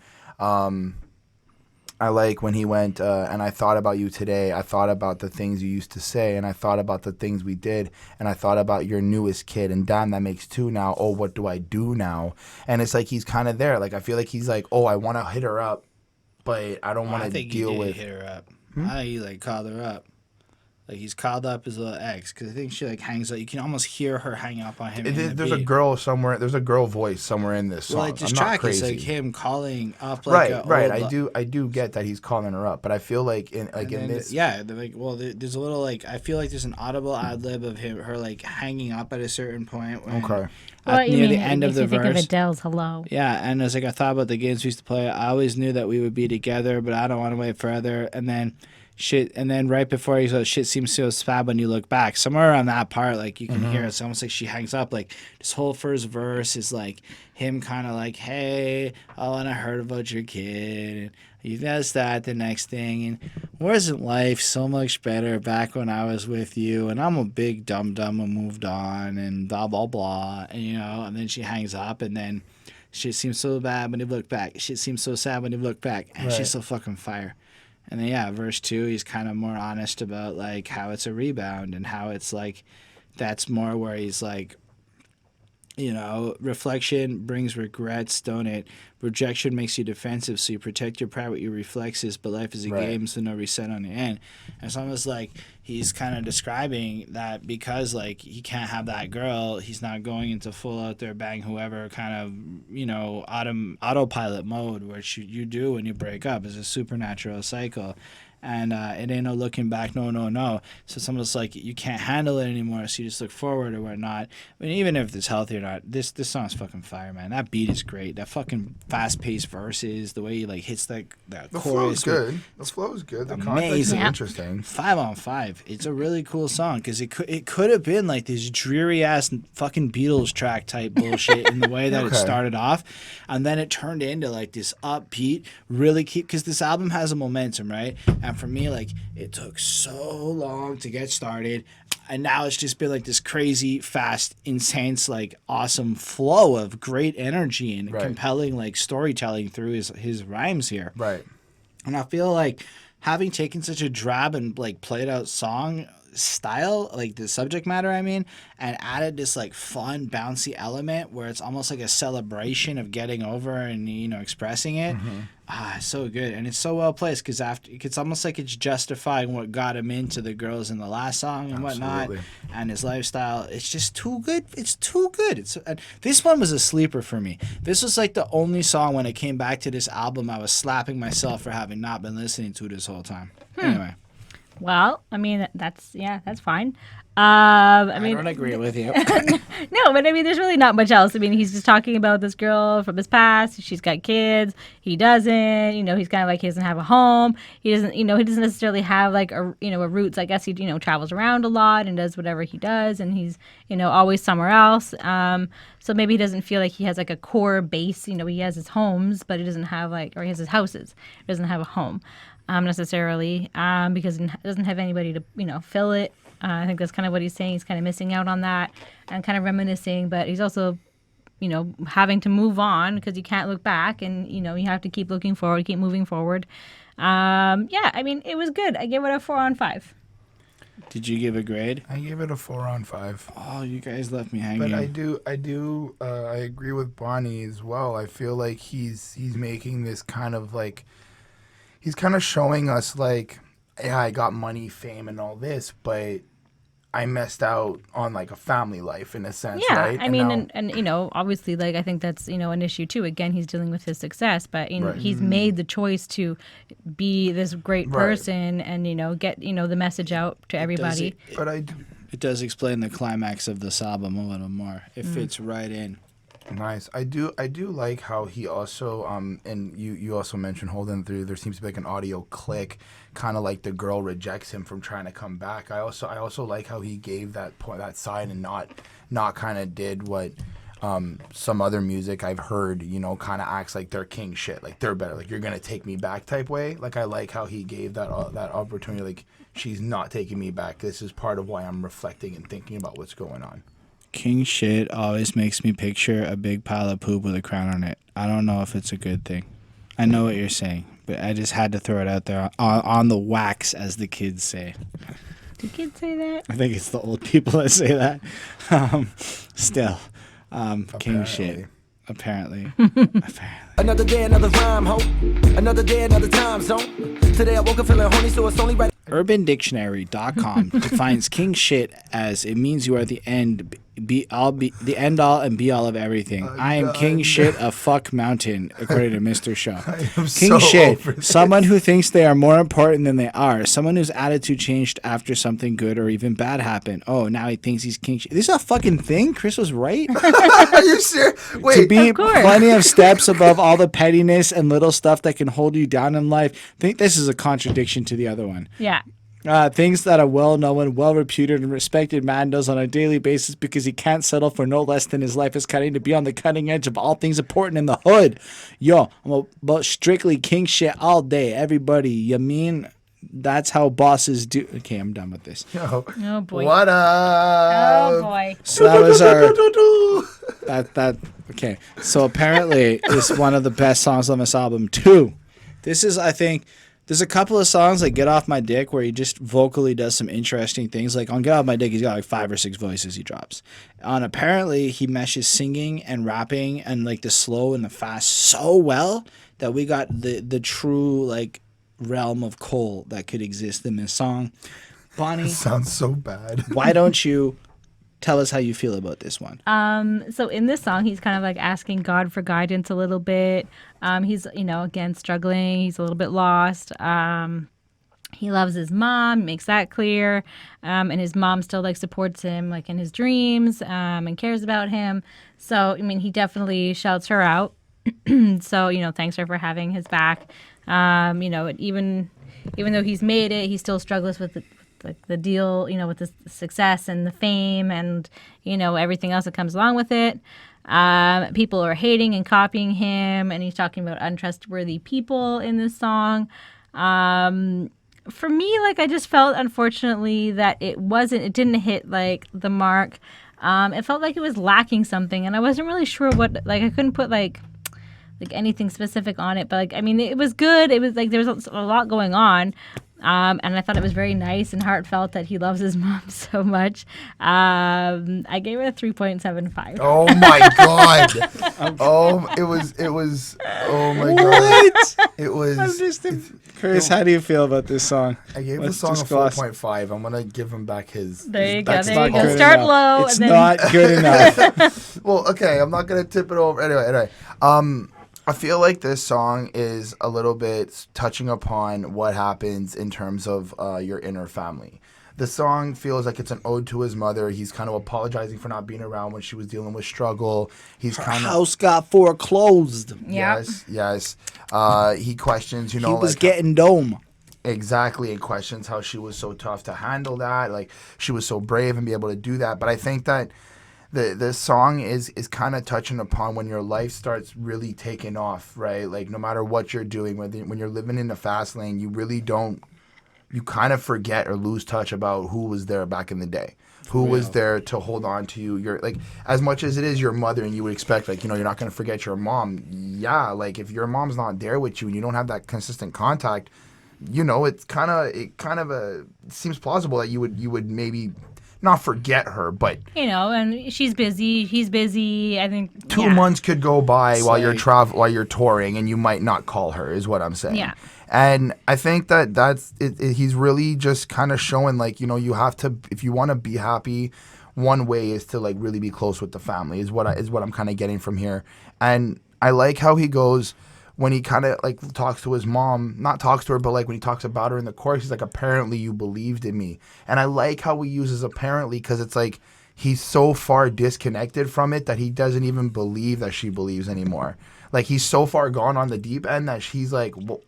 I like when he went, and I thought about you today. I thought about the things you used to say, and I thought about the things we did, and I thought about your newest kid, and damn, that makes 2 now. Oh, what do I do now? And it's like he's kind of there. Like I feel like he's like, oh, I want to hit her up, but I don't want to deal with. Hit her up. I think he like called her up. Like he's called up his little ex because I think she like hangs up. You can almost hear her hanging up on him. There's a girl somewhere. There's a girl voice somewhere in this song. Well, like this track is like him calling up. Like right. I do get that he's calling her up, but I feel like in this. Yeah, there's a little like I feel like there's an audible ad lib of her like hanging up at a certain point. Okay. Near the end of the verse. Think of Adele's "Hello." Yeah, and it's like I thought about the games we used to play. I always knew that we would be together, but I don't want to wait forever. And then. Shit, and then right before he goes, shit seems so sad when you look back. Somewhere around that part, like you can hear it's almost like she hangs up. Like this whole first verse is like him kind of like, hey, oh, and I heard about your kid. And you guys that the next thing, and wasn't life so much better back when I was with you? And I'm a big dum dum and moved on and blah blah blah, and you know. And then she hangs up, and then shit seems so bad when you look back. Shit seems so sad when you look back, and she's so fucking fire. And then, yeah, verse 2, he's kind of more honest about, like, how it's a rebound and how it's, like, that's more where he's, like, you know, reflection brings regrets, don't it? Rejection makes you defensive, so you protect your pride with your reflexes, but life is a game, so no reset on the end. And it's almost like he's kind of describing that because, like, he can't have that girl, he's not going into full out there bang whoever kind of, you know, autopilot mode, which you do when you break up. It's a supernatural cycle. And it ain't no looking back, no. So someone's like, you can't handle it anymore, so you just look forward or whatnot. I mean, even if it's healthy or not, this song's fucking fire, man. That beat is great. That fucking fast-paced verses, the way he like hits that the chorus. The flow is good. The context is interesting. 5 on 5. It's a really cool song because it could have been like this dreary-ass fucking Beatles track type bullshit in the way that it started off. And then it turned into like this upbeat, really because this album has a momentum, right? And for me, like, it took so long to get started. And now it's just been like this crazy, fast, intense, like awesome flow of great energy and compelling like storytelling through his rhymes here. Right. And I feel like having taken such a drab and like played out song style, like the subject matter, I mean, and added this like fun, bouncy element where it's almost like a celebration of getting over and, you know, expressing it. So good. And it's so well placed because after it's almost like it's justifying what got him into the girls in the last song and whatnot and his lifestyle. It's just too good. It's too good. This one was a sleeper for me. This was like the only song when it came back to this album I was slapping myself for having not been listening to this whole time. Anyway. Well, I mean, that's fine. I don't agree with you. No, but I mean, there's really not much else. I mean, he's just talking about this girl from his past. She's got kids. He doesn't. You know, he's kind of like he doesn't have a home. He doesn't. You know, he doesn't necessarily have like a roots. I guess he travels around a lot and does whatever he does, and he's always somewhere else. So maybe he doesn't feel like he has like a core base. You know, he has his homes, but he doesn't have or he has his houses. He doesn't have a home. Necessarily, because he doesn't have anybody to, fill it. I think that's kind of what he's saying. He's kind of missing out on that and kind of reminiscing, but he's also, having to move on because you can't look back and, you have to keep looking forward, keep moving forward. I mean, it was good. I gave it a 4 on 5. Did you give a grade? I gave it a 4 on 5. Oh, you guys left me hanging. But I agree with Bonnie as well. I feel like he's making this kind of like, he's kind of showing us like, yeah, I got money, fame, and all this, but I messed out on like a family life in a sense, Yeah, right? I mean, and you know, obviously, like I think that's an issue too. Again, he's dealing with his success, but Right. he's made the choice to be this great Right. person and get the message out to everybody. But It does explain the climax of this album a little more. It fits right in. Nice. I do like how he also and you also mentioned Holden through there seems to be like an audio click, kind of like the girl rejects him from trying to come back. I also like how he gave that side and not kind of did what some other music I've heard, kind of acts like they're king shit, like they're better, like you're gonna take me back type way. Like I like how he gave that opportunity, like she's not taking me back. This is part of why I'm reflecting and thinking about what's going on. King shit always makes me picture a big pile of poop with a crown on it. I don't know if it's a good thing. I know what you're saying, but I just had to throw it out there on the wax, as the kids say. Do kids say that? I think it's the old people that say that. Still, king shit. Apparently. Another day, another rhyme, ho. Another day, another time zone. Today I woke up feeling horny, so it's only right. UrbanDictionary.com defines king shit as it means you are the end, the end all and be all of everything. I am king shit of fuck mountain, according to Mr. Show. King so over shit, this. someone who thinks they are more important than they are, someone whose attitude changed after something good or even bad happened. Oh, now he thinks he's king shit. This is a fucking thing. Chris was right. Are you serious? To Wait, be Of course. plenty of steps above all the pettiness and little stuff that can hold you down in life. I think this is a contradiction to the other one. Yeah. Things that a well-known, well-reputed, and respected man does on a daily basis because he can't settle for no less than his life is cutting to be on the cutting edge of all things important in the hood. Yo, I'm about strictly king shit all day. Everybody, you mean? That's how bosses do. Okay, I'm done with this. yo, Oh boy. what up? Oh boy. So that was our... Okay, so apparently it's one of the best songs on this album, too. This is, I think... There's a couple of songs like Get Off My Dick where he just vocally does some interesting things. Like on Get Off My Dick, he's got like 5 or 6 voices he drops. On Apparently, he meshes singing and rapping and like the slow and the fast so well that we got the true like realm of Cole that could exist in this song. Bonnie, Sounds so bad. why don't you tell us how you feel about this one? So in this song, he's kind of like asking God for guidance a little bit. He's, again, struggling. He's a little bit lost. He loves his mom, makes that clear. And his mom still like supports him like in his dreams and cares about him. So, I mean, he definitely shouts her out. So, thanks her for having his back. Even though he's made it, he still struggles with the deal, with the success and the fame and, everything else that comes along with it. People are hating and copying him, and he's talking about untrustworthy people in this song. For me, like, I just felt, unfortunately, that it didn't hit, like, the mark. It felt like it was lacking something, and I wasn't really sure what, like, I couldn't put, like anything specific on it, but, like, I mean, it was good. It was, like, there was a lot going on. And I thought it was very nice and heartfelt that he loves his mom so much. I gave it a 3.75. Oh my god. It was. Oh my god. What? It was. Chris, how do you feel about this song? I gave the Let's song a discuss. 4.5. I'm gonna give him back his. There you go. back There you score. go. Start enough. low. It's and then not good enough. Well, okay. I'm not gonna tip it over. Anyway. I feel like this song is a little bit touching upon what happens in terms of your inner family. The song feels like it's an ode to his mother. He's kind of apologizing for not being around when she was dealing with struggle. He's Her kind of house got foreclosed. Yeah. yes. He questions, He was like, getting dome. exactly, and questions how she was so tough to handle that. Like she was so brave and be able to do that. But I think that the song is kind of touching upon when your life starts really taking off, right? Like no matter what you're doing, when you're living in the fast lane, you kind of forget or lose touch about who was there back in the day. Who was there to hold on to you? You're like, as much as it is your mother, and you would expect, like, you're not going to forget your mom. Yeah, like if your mom's not there with you and you don't have that consistent contact, it seems plausible that you would maybe not forget her, but and she's busy. He's busy. I think 2 months could go by It's while like- while you're touring, and you might not call her. Is what I'm saying. Yeah. And I think that's it, he's really just kind of showing like, you have to, if you want to be happy, one way is to like really be close with the family is what I'm kind of getting from here. And I like how he goes when he kind of like talks to his mom, not talks to her, but like when he talks about her in the chorus, he's like, apparently you believed in me. And I like how he uses apparently, because it's like he's so far disconnected from it that he doesn't even believe that she believes anymore. Like he's so far gone on the deep end that she's like, well,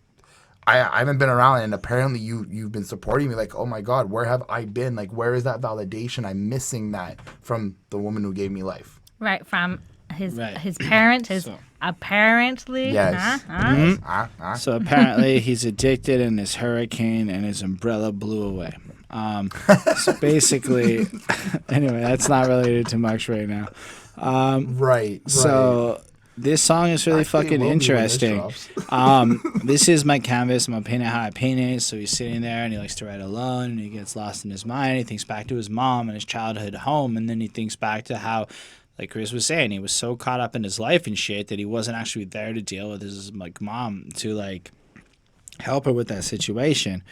I haven't been around, and apparently you've been supporting me. Like, oh my God, where have I been? Like, where is that validation? I'm missing that from the woman who gave me life. Right, from his Right. his parent, So- apparently. Yes. So apparently he's addicted, and his hurricane and his umbrella blew away. So basically, anyway, that's not related to much right now. Right. So this song is really Actually, it fucking will be when this interesting. drops. This is my canvas. I'm gonna paint it how I paint it. So he's sitting there and he likes to write alone, and he gets lost in his mind. He thinks back to his mom and his childhood home, and then he thinks back to how, like Chris was saying, he was so caught up in his life and shit that he wasn't actually there to deal with his like mom to like help her with that situation.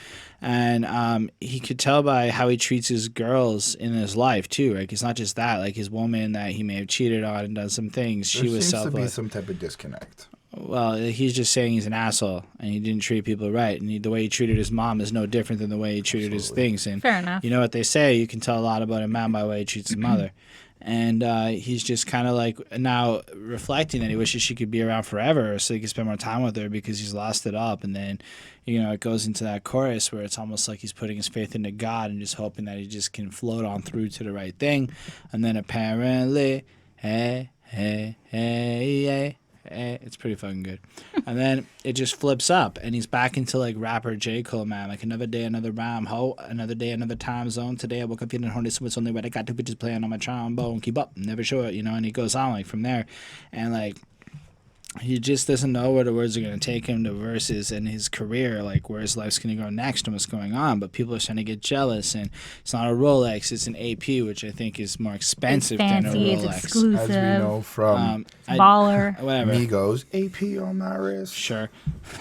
And he could tell by how he treats his girls in his life too. Like it's not just that, like his woman that he may have cheated on and done some things, There she was seems to be selfless. some type of disconnect. Well, he's just saying he's an asshole and he didn't treat people right, and the way he treated his mom is no different than the way he treated his things. And Fair enough. you know what they say, you can tell a lot about a man by the way he treats his mother. And he's just kind of like now reflecting that he wishes she could be around forever so he could spend more time with her because he's lost it up. And then, it goes into that chorus where it's almost like he's putting his faith into God and just hoping that he just can float on through to the right thing. And then apparently, hey, hey, hey, hey. It's pretty fucking good. And then it just flips up and he's back into like rapper J.Cole, man. Like another day, another rhyme, ho. Another day, another time zone. Today I woke up feeling horny, so it's only what I got two bitches playing on my trombone. Keep up, never show it, and he goes on like from there. And like he just doesn't know where the words are going to take him, the verses and his career, like where his life's going to go next and what's going on. But people are starting to get jealous, and it's not a Rolex, it's an AP, which I think is more expensive than a fancy, it's Rolex. exclusive. As we know from Baller. Whatever. Migos, AP on my wrist. Sure.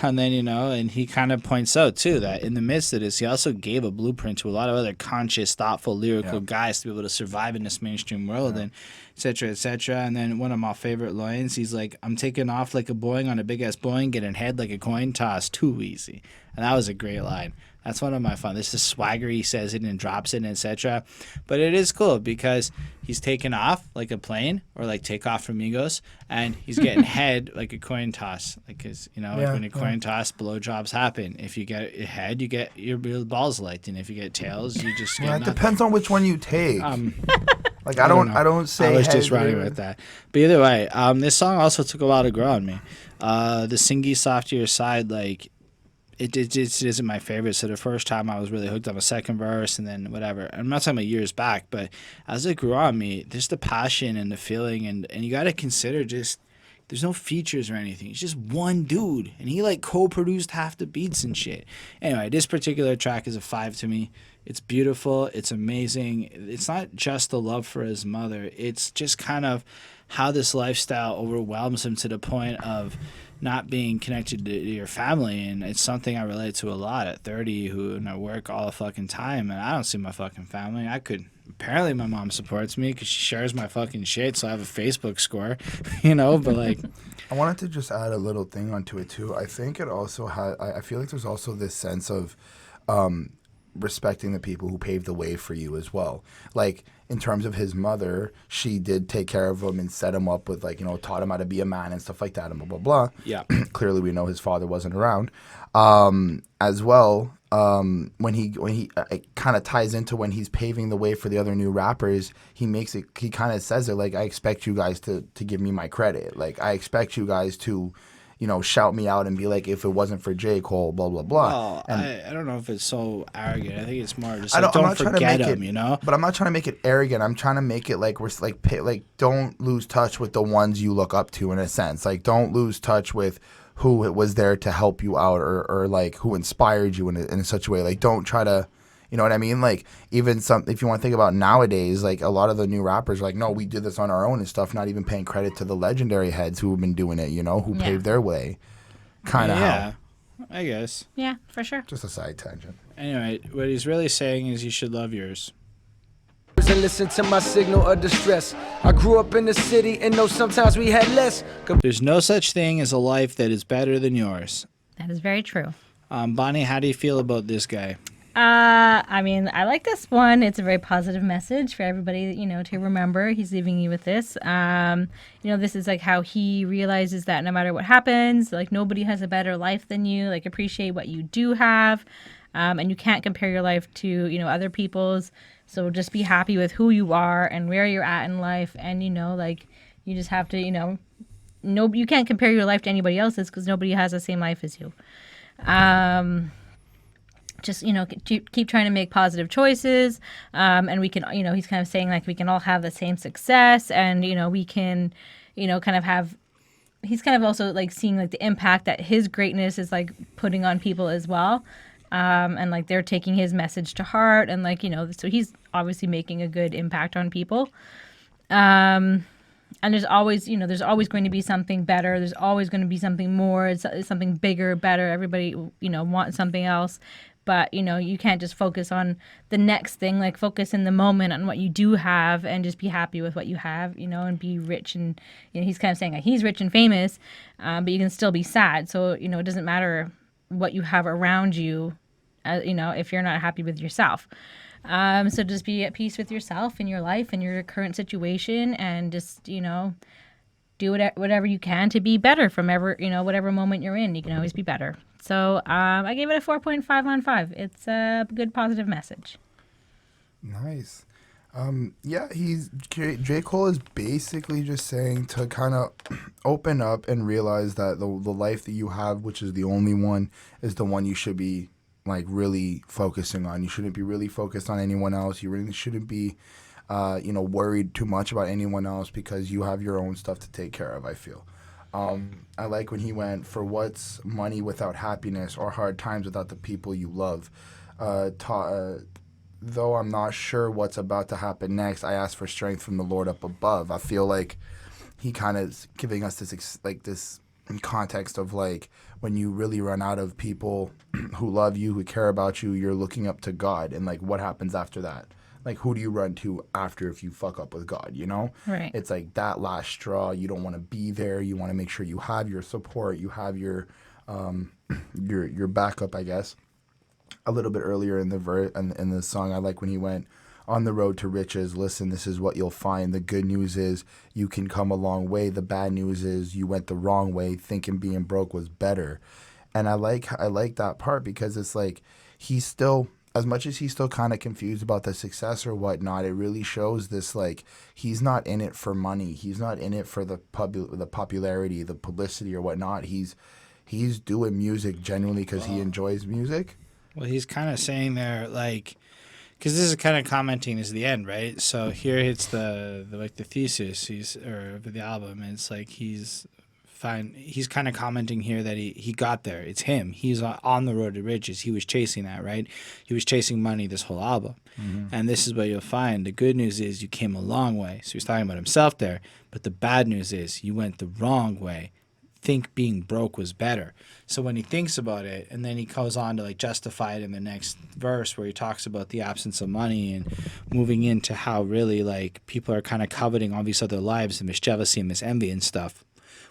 And then, and he kind of points out, too, that in the midst of this, he also gave a blueprint to a lot of other conscious, thoughtful, lyrical guys to be able to survive in this mainstream world, and et cetera, et cetera. And then one of my favorite lines, he's like, I'm taking off like a Boeing on a big-ass Boeing, getting head like a coin toss, too easy. And that was a great line. That's one of my fun. This is swagger. He says it and drops it, etc. But it is cool because he's taking off like a plane or like take off from Migos, and he's getting head like a coin toss. Like, cause like when a coin toss, blowjobs happen. If you get a head, you get your balls licked, and if you get tails, you just get Yeah, it nothing. depends on which one you take. Like I know. don't say. I was just head running or- with that. But either way, this song also took a while to grow on me. The singy softier side, like it just isn't my favorite. So the first time I was really hooked on the second verse, and then whatever. I'm not talking about years back, but as it grew on me, just the passion and the feeling, and you got to consider just. There's no features or anything. It's just one dude, and he like co-produced half the beats and shit. Anyway, this particular track is a 5 to me. It's beautiful. It's amazing. It's not just the love for his mother. It's just kind of how this lifestyle overwhelms him to the point of not being connected to your family. And it's something I relate to a lot at 30, who I work all the fucking time, and I don't see my fucking family. Apparently my mom supports me because she shares my fucking shit, so I have a Facebook score, but like... I wanted to just add a little thing onto it too. I think it also I feel like there's also this sense of respecting the people who paved the way for you as well. Like in terms of his mother, she did take care of him and set him up with taught him how to be a man and stuff like that and blah blah blah. Yeah. Clearly we know his father wasn't around. As well, when he it kind of ties into when he's paving the way for the other new rappers, he kind of says it like, I expect you guys to give me my credit. Like I expect you guys to shout me out and be like, if it wasn't for J. Cole, blah, blah, blah. Well, And I don't know if it's so arrogant. I think it's more just I'm like, don't not trying to forget make him, But I'm not trying to make it arrogant. I'm trying to make it like we're like don't lose touch with the ones you look up to in a sense. Like don't lose touch with who was there to help you out or like who inspired you in such a way. Like don't try to, You know what I mean? Like, even if you want to think about nowadays, like, a lot of the new rappers are like, no, we did this on our own and stuff, not even paying credit to the legendary heads who have been doing it, you know, who paved their way. Kind of Yeah, I guess. Yeah, for sure. Just a side tangent. Anyway, what he's really saying is you should love yours. And listen to my signal of distress. I grew up in the city and know sometimes we had less. There's no such thing as a life that is better than yours. That is very true. Bonnie, how do you feel about this guy? I mean, I like this one. It's a very positive message for everybody, you know, to remember. He's leaving you with this. You know, this is like how he realizes that no matter what happens, like nobody has a better life than you. Like, appreciate what you do have. And you can't compare your life to, you know, other people's. So just be happy with who you are and where you're at in life. And, you know, like, you just have to, you know, you can't compare your life to anybody else's because nobody has the same life as you. Just, you know, keep trying to make positive choices. And we can, you know, he's kind of saying like we can all have the same success and, you know, we can, you know, kind of have, he's kind of also like seeing like the impact that his greatness is like putting on people as well. And like they're taking his message to heart and like, you know, so he's obviously making a good impact on people. And there's always, you know, there's always going to be something better. There's always going to be something more. It's something bigger, better. Everybody, you know, wants something else. But, you know, you can't just focus on the next thing, like focus in the moment on what you do have and just be happy with what you have, you know, and be rich. And, you know, he's kind of saying like he's rich and famous, but you can still be sad. So, you know, it doesn't matter what you have around you, you know, if you're not happy with yourself. So just be at peace with yourself and your life and your current situation and just, you know, do whatever you can to be better from whatever moment you're in. You can always be better. So I gave it a 4.5 on 5. It's a good positive message. Nice. Yeah, J. Cole is basically just saying to kind of open up and realize that the life that you have, which is the only one, is the one you should be like really focusing on. You shouldn't be really focused on anyone else. You really shouldn't be you know, worried too much about anyone else because you have your own stuff to take care of, I feel. I like when he went, for what's money without happiness or hard times without the people you love. Though I'm not sure what's about to happen next, I ask for strength from the Lord up above. I feel like he kind of is giving us this context of like when you really run out of people who love you, who care about you, you're looking up to God. And like what happens after that? Like, who do you run to after if you fuck up with God, you know? Right. It's like that last straw. You don't want to be there. You want to make sure you have your support. You have your backup, I guess. A little bit earlier in the song, I like when he went, on the road to riches, listen, this is what you'll find. The good news is you can come a long way. The bad news is you went the wrong way, thinking being broke was better. And I like that part because it's like he's still, as much as he's still kind of confused about the success or whatnot, it really shows this, like, he's not in it for money. He's not in it for the popularity, the publicity or whatnot. He's doing music genuinely because he enjoys music. Well, he's kind of saying there, like, because this is kind of commenting is the end, right? So here it's the thesis of the album. And it's like he's kind of commenting here that he got there. It's him. He's on the road to riches. He was chasing that, right? He was chasing money this whole album. Mm-hmm. And this is what you'll find. The good news is you came a long way. So he's talking about himself there. But the bad news is you went the wrong way. Think being broke was better. So when he thinks about it, and then he goes on to like justify it in the next verse where he talks about the absence of money and moving into how really like people are kind of coveting all these other lives and this jealousy and this envy and stuff.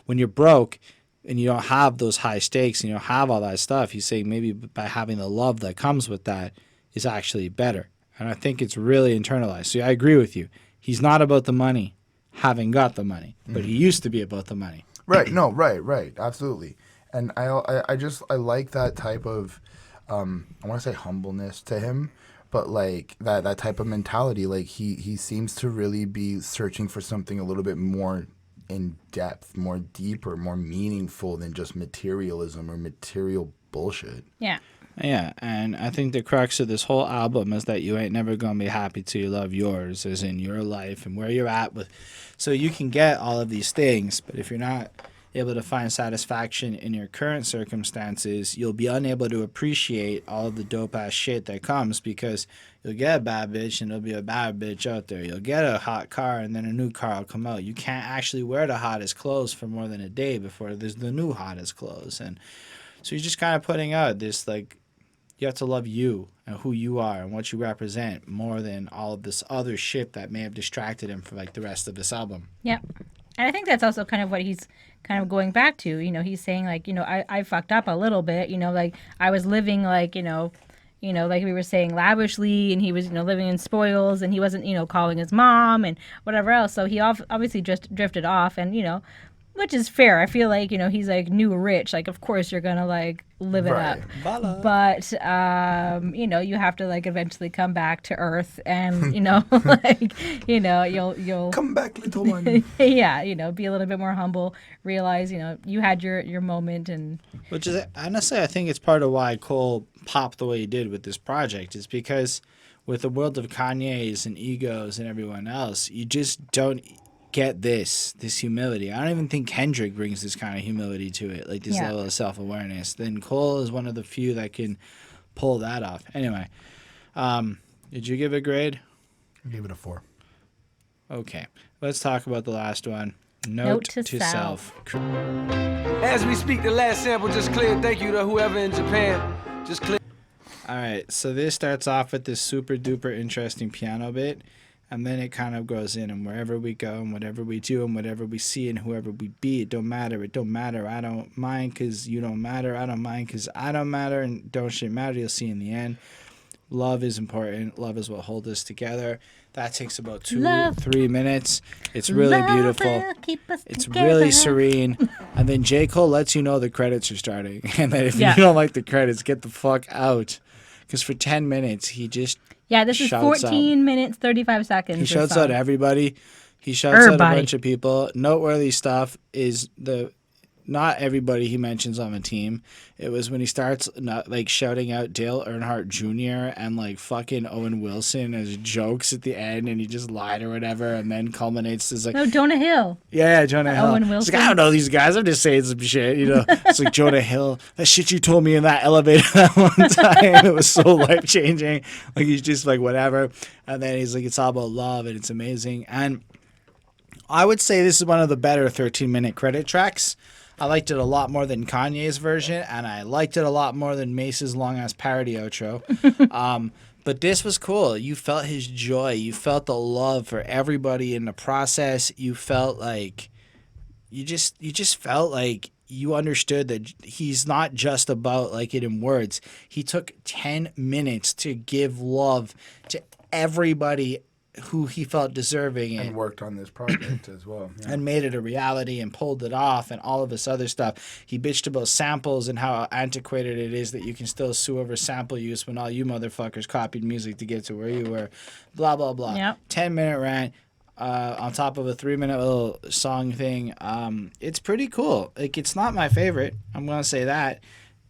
When you're broke and you don't have those high stakes and you don't have all that stuff, he's saying maybe by having the love that comes with that is actually better. And I think it's really internalized. So I agree with you. He's not about the money, having got the money, but he used to be about the money. Right. No, right. Absolutely. And I like that type of, I want to say humbleness to him, but like that type of mentality. Like he seems to really be searching for something a little bit more in depth, more deeper, more meaningful than just materialism or material bullshit. Yeah. Yeah, and I think the crux of this whole album is that you ain't never gonna be happy till you love yours, as in your life and where you're at with. So you can get all of these things, but if you're not able to find satisfaction in your current circumstances, you'll be unable to appreciate all of the dope ass shit that comes, because you'll get a bad bitch and there'll be a bad bitch out there. You'll get a hot car and then a new car will come out. You can't actually wear the hottest clothes for more than a day before there's the new hottest clothes. And so he's just kind of putting out this, like, you have to love you and who you are and what you represent more than all of this other shit that may have distracted him for like the rest of this album. Yep. And I think that's also kind of what he's kind of going back to. You know, he's saying like, you know, I fucked up a little bit. You know, like I was living like, you know, like we were saying, lavishly, and he was, you know, living in spoils, and he wasn't, you know, calling his mom and whatever else. So he obviously just drifted off, and, you know, which is fair. I feel like, you know, he's like new rich. Like, of course you're gonna like live it up. Voila. But you know, you have to like eventually come back to earth, and you know, like, you know, you'll Come back, little one. yeah, you know, be a little bit more humble. Realize, you know, you had your moment, and Which is, honestly, I think it's part of why Cole popped the way he did with this project, is because with the world of Kanye's and egos and everyone else, you just don't get this humility. I don't even think Kendrick brings this kind of humility to it, like this level of self-awareness. Then Cole is one of the few that can pull that off. Anyway, did you give a grade? I gave it a 4. Okay, let's talk about the last one. Note to self. As we speak, the last sample just cleared. Thank you to whoever in Japan. Just cleared. All right, so this starts off with this super duper interesting piano bit, and then it kind of goes in, and wherever we go and whatever we do and whatever we see and whoever we be, it don't matter. I don't mind because you don't matter. I don't mind because I don't matter, and don't shit matter. You'll see in the end. Love is important. Love is what holds us together. That takes about 2-3 minutes. It's really beautiful. It's really serene. And then J. Cole lets you know the credits are starting. And then if you don't like the credits, get the fuck out. Because for 10 minutes, he just this is 14 minutes, 35 seconds. He shouts out everybody. He shouts out a bunch of people. Noteworthy stuff is not everybody he mentions on the team. It was when he starts like shouting out Dale Earnhardt Jr. and like fucking Owen Wilson as jokes at the end, and he just lied or whatever, and then culminates as like Jonah Hill. Yeah, Jonah Hill. Owen Wilson. It's like, I don't know these guys. I'm just saying some shit, you know. It's like Jonah Hill. That shit you told me in that elevator that one time. It was so life changing. Like he's just like whatever, and then he's like, it's all about love and it's amazing. And I would say this is one of the better 13-minute credit tracks. I liked it a lot more than Kanye's version, and I liked it a lot more than Mace's long-ass parody outro. But this was cool. You felt his joy. You felt the love for everybody in the process. You felt like you just felt like you understood that he's not just about like it in words. He took 10 minutes to give love to everybody who he felt deserving and worked on this project as well. Yeah. And made it a reality and pulled it off and all of this other stuff. He bitched about samples and how antiquated it is that you can still sue over sample use when all you motherfuckers copied music to get to where you were. Blah, blah, blah. Yep. 10-minute rant on top of a 3-minute little song thing. It's pretty cool. Like, it's not my favorite. I'm going to say that.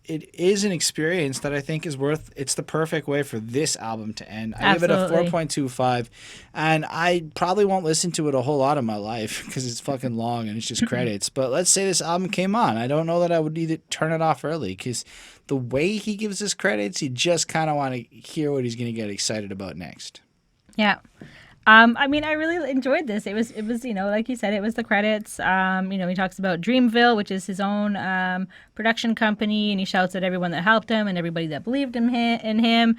It is an experience that I think is worth. It's the perfect way for this album to end. I give it a 4.25, and I probably won't listen to it a whole lot of my life because it's fucking long and it's just credits. But let's say this album came on, I don't know that I would either turn it off early because the way he gives us credits, you just kind of want to hear what he's going to get excited about next. Yeah. I mean, I really enjoyed this. It was, you know, like you said, it was the credits. You know, he talks about Dreamville, which is his own production company, and he shouts at everyone that helped him and everybody that believed in him.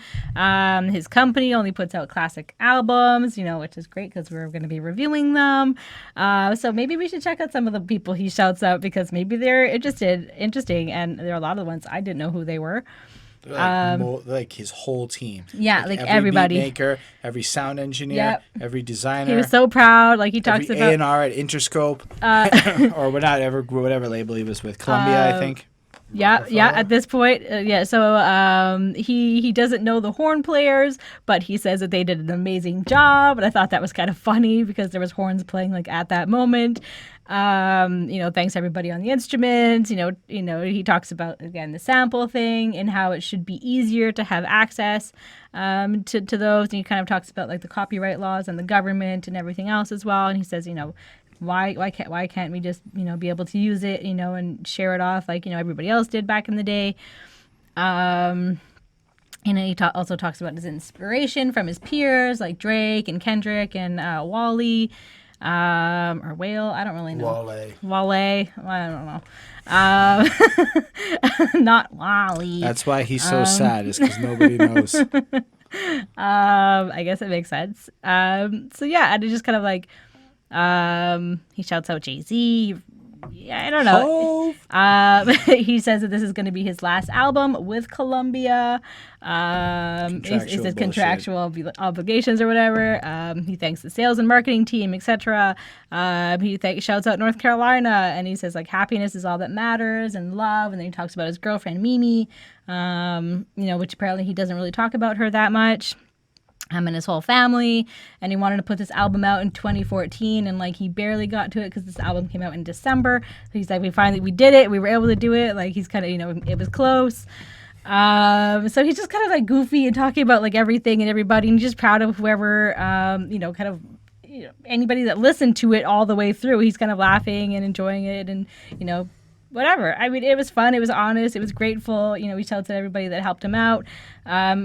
His company only puts out classic albums, you know, which is great because we're going to be reviewing them. So maybe we should check out some of the people he shouts out because maybe they're interesting, and there are a lot of the ones I didn't know who they were. Like his whole team. Yeah, like every everybody. Beat maker, every sound engineer, every designer. He was so proud. Like he talks every about A&R at Interscope, or whatever label he was with, Columbia, I think. Yeah. At this point, So he doesn't know the horn players, but he says that they did an amazing job. And I thought that was kind of funny because there was horns playing like at that moment. You know, thanks everybody on the instruments. You know, he talks about again the sample thing and how it should be easier to have access to those. And he kind of talks about like the copyright laws and the government and everything else as well. And he says, you know, why can't we just, be able to use it, and share it off like, everybody else did back in the day. He also talks about his inspiration from his peers like Drake and Kendrick and Wally, or Whale. I don't really know. Wale. I don't know. Not Wally. That's why he's so sad, is because nobody knows. I guess it makes sense. So yeah, and it just kind of like, he shouts out Jay-Z. Yeah, I don't know. He says that this is going to be his last album with Columbia. He says contractual obligations or whatever. He thanks the sales and marketing team, etc. He shouts out North Carolina, and he says like happiness is all that matters and love. And then he talks about his girlfriend Mimi, which apparently he doesn't really talk about her that much. And his whole family, and he wanted to put this album out in 2014, and like he barely got to it because this album came out in December. So he's like, we did it, we were able to do it. Like he's kind of, it was close. So he's just kind of like goofy and talking about like everything and everybody, and he's just proud of whoever, anybody that listened to it all the way through. He's kind of laughing and enjoying it, and whatever. I mean, it was fun. It was honest. It was grateful. He shouts at everybody that helped him out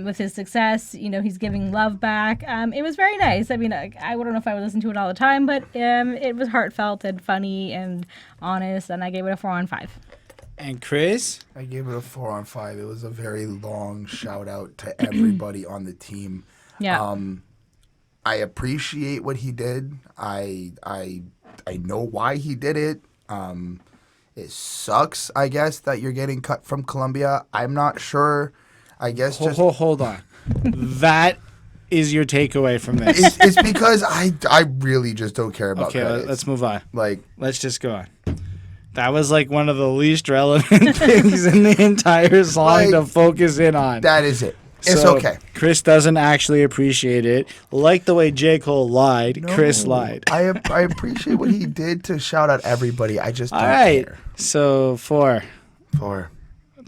with his success. He's giving love back. It was very nice. I mean, I don't know if I would listen to it all the time, but it was heartfelt and funny and honest, and I gave it a 4 on 5. And Chris? I gave it a 4 on 5. It was a very long shout out to everybody on the team. Yeah. I appreciate what he did. I know why he did it. It sucks, I guess, that you're getting cut from Columbia. I'm not sure. I guess Hold on. That is your takeaway from this. It's because I really just don't care about credits. Okay, let's move on. Like, let's just go on. That was like one of the least relevant things in the entire song to focus in on. That is it. It's so okay. Chris doesn't actually appreciate it. Like the way J.Cole lied, no, Chris lied. I appreciate what he did to shout out everybody. I just don't care. So 4. 4.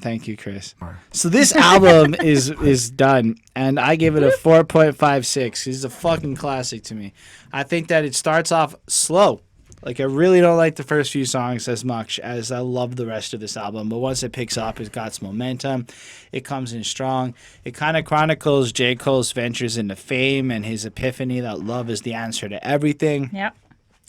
Thank you, Chris. 4. So this album is done, and I give it a 4.56. It's a fucking classic to me. I think that it starts off slow. Like, I really don't like the first few songs as much as I love the rest of this album. But once it picks up, it's got some momentum. It comes in strong. It kind of chronicles J. Cole's ventures into fame and his epiphany that love is the answer to everything. Yep.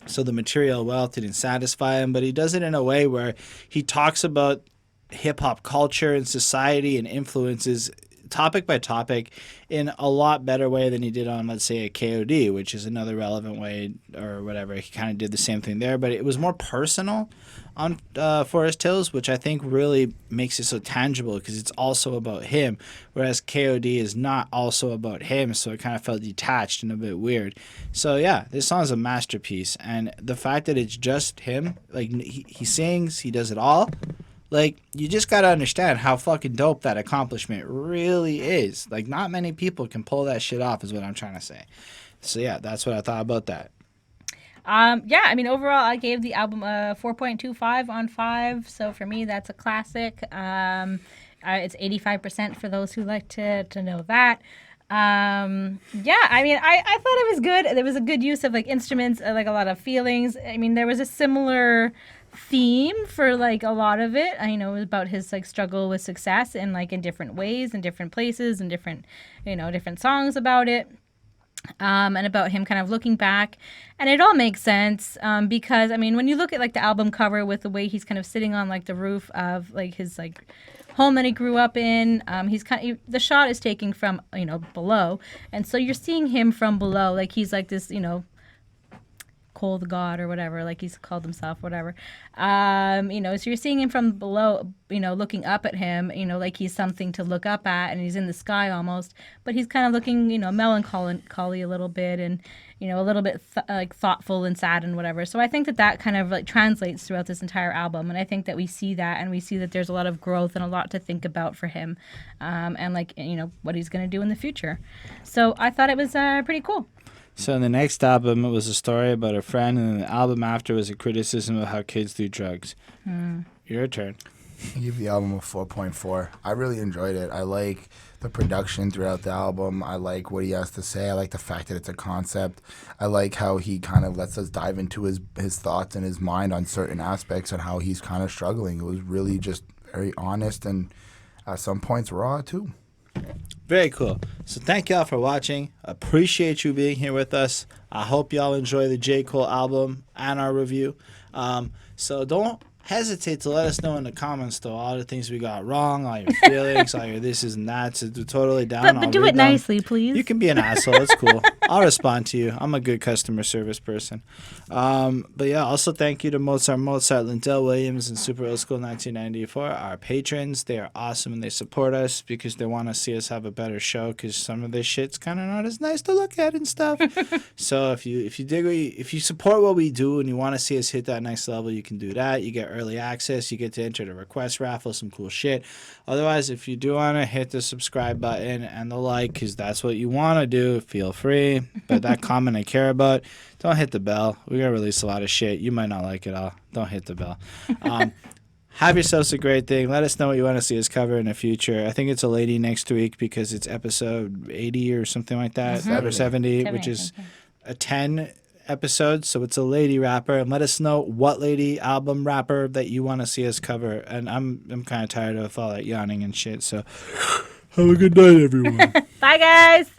So the material wealth didn't satisfy him, but he does it in a way where he talks about hip-hop culture and society and influences topic by topic in a lot better way than he did on, let's say, a K.O.D., which is another relevant way or whatever. He kind of did the same thing there, but it was more personal on Forest Hills, which I think really makes it so tangible because it's also about him, whereas K.O.D. is not also about him, so it kind of felt detached and a bit weird. So yeah, this song is a masterpiece, and the fact that it's just him, like he sings, he does it all. Like, you just got to understand how fucking dope that accomplishment really is. Like, not many people can pull that shit off is what I'm trying to say. So, yeah, that's what I thought about that. Yeah, I mean, overall, I gave the album a 4.25 on 5. So, for me, that's a classic. It's 85% for those who like to know that. Yeah, I mean, I thought it was good. There was a good use of, like, instruments, like, a lot of feelings. I mean, there was a similar theme for like a lot of it. I know it was about his like struggle with success and like in different ways and different places and different songs about it, and about him kind of looking back, and it all makes sense because I mean when you look at like the album cover with the way he's kind of sitting on like the roof of like his like home that he grew up in, the shot is taken from below, and so you're seeing him from below, like he's like this Cole the God or whatever, like he's called himself, whatever. So you're seeing him from below, looking up at him, like he's something to look up at, and he's in the sky almost, but he's kind of looking, melancholy a little bit, and a little bit like thoughtful and sad and whatever. So I think that kind of like translates throughout this entire album, and I think that we see that, and we see that there's a lot of growth and a lot to think about for him, and like what he's gonna do in the future. So I thought it was pretty cool. So in the next album, it was a story about a friend, and the album after was a criticism of how kids do drugs. Your turn. I give the album a 4.4. I really enjoyed it. I like the production throughout the album. I like what he has to say. I like the fact that it's a concept. I like how he kind of lets us dive into his thoughts and his mind on certain aspects and how he's kind of struggling. It was really just very honest and at some points raw too. Very cool. So thank y'all for watching. Appreciate you being here with us. I hope y'all enjoy the J. Cole album and our review. So don't hesitate to let us know in the comments, though, all the things we got wrong, all your feelings, all your this and that. So totally down. But do it nicely, please. You can be an asshole. It's cool. I'll respond to you. I'm a good customer service person. But yeah, also thank you to Mozart, Lindell Williams, and Super Old School 1994, our patrons. They are awesome and they support us because they want to see us have a better show because some of this shit's kind of not as nice to look at and stuff. So if you support what we do and you want to see us hit that next level, you can do that. You get early access. You get to enter the request raffle, some cool shit. Otherwise, if you do want to hit the subscribe button and the like, because that's what you want to do, feel free. But that comment I care about, don't hit the bell. We're going to release a lot of shit. You might not like it all. Don't hit the bell. Have yourselves a great thing. Let us know what you want to see us cover in the future. I think it's a lady next week because it's episode 80 or something like that, or 70, which is a 10 episode. So it's a lady rapper. And let us know what lady album rapper that you want to see us cover. And I'm kind of tired of all that yawning and shit. So have a good night, everyone. Bye, guys.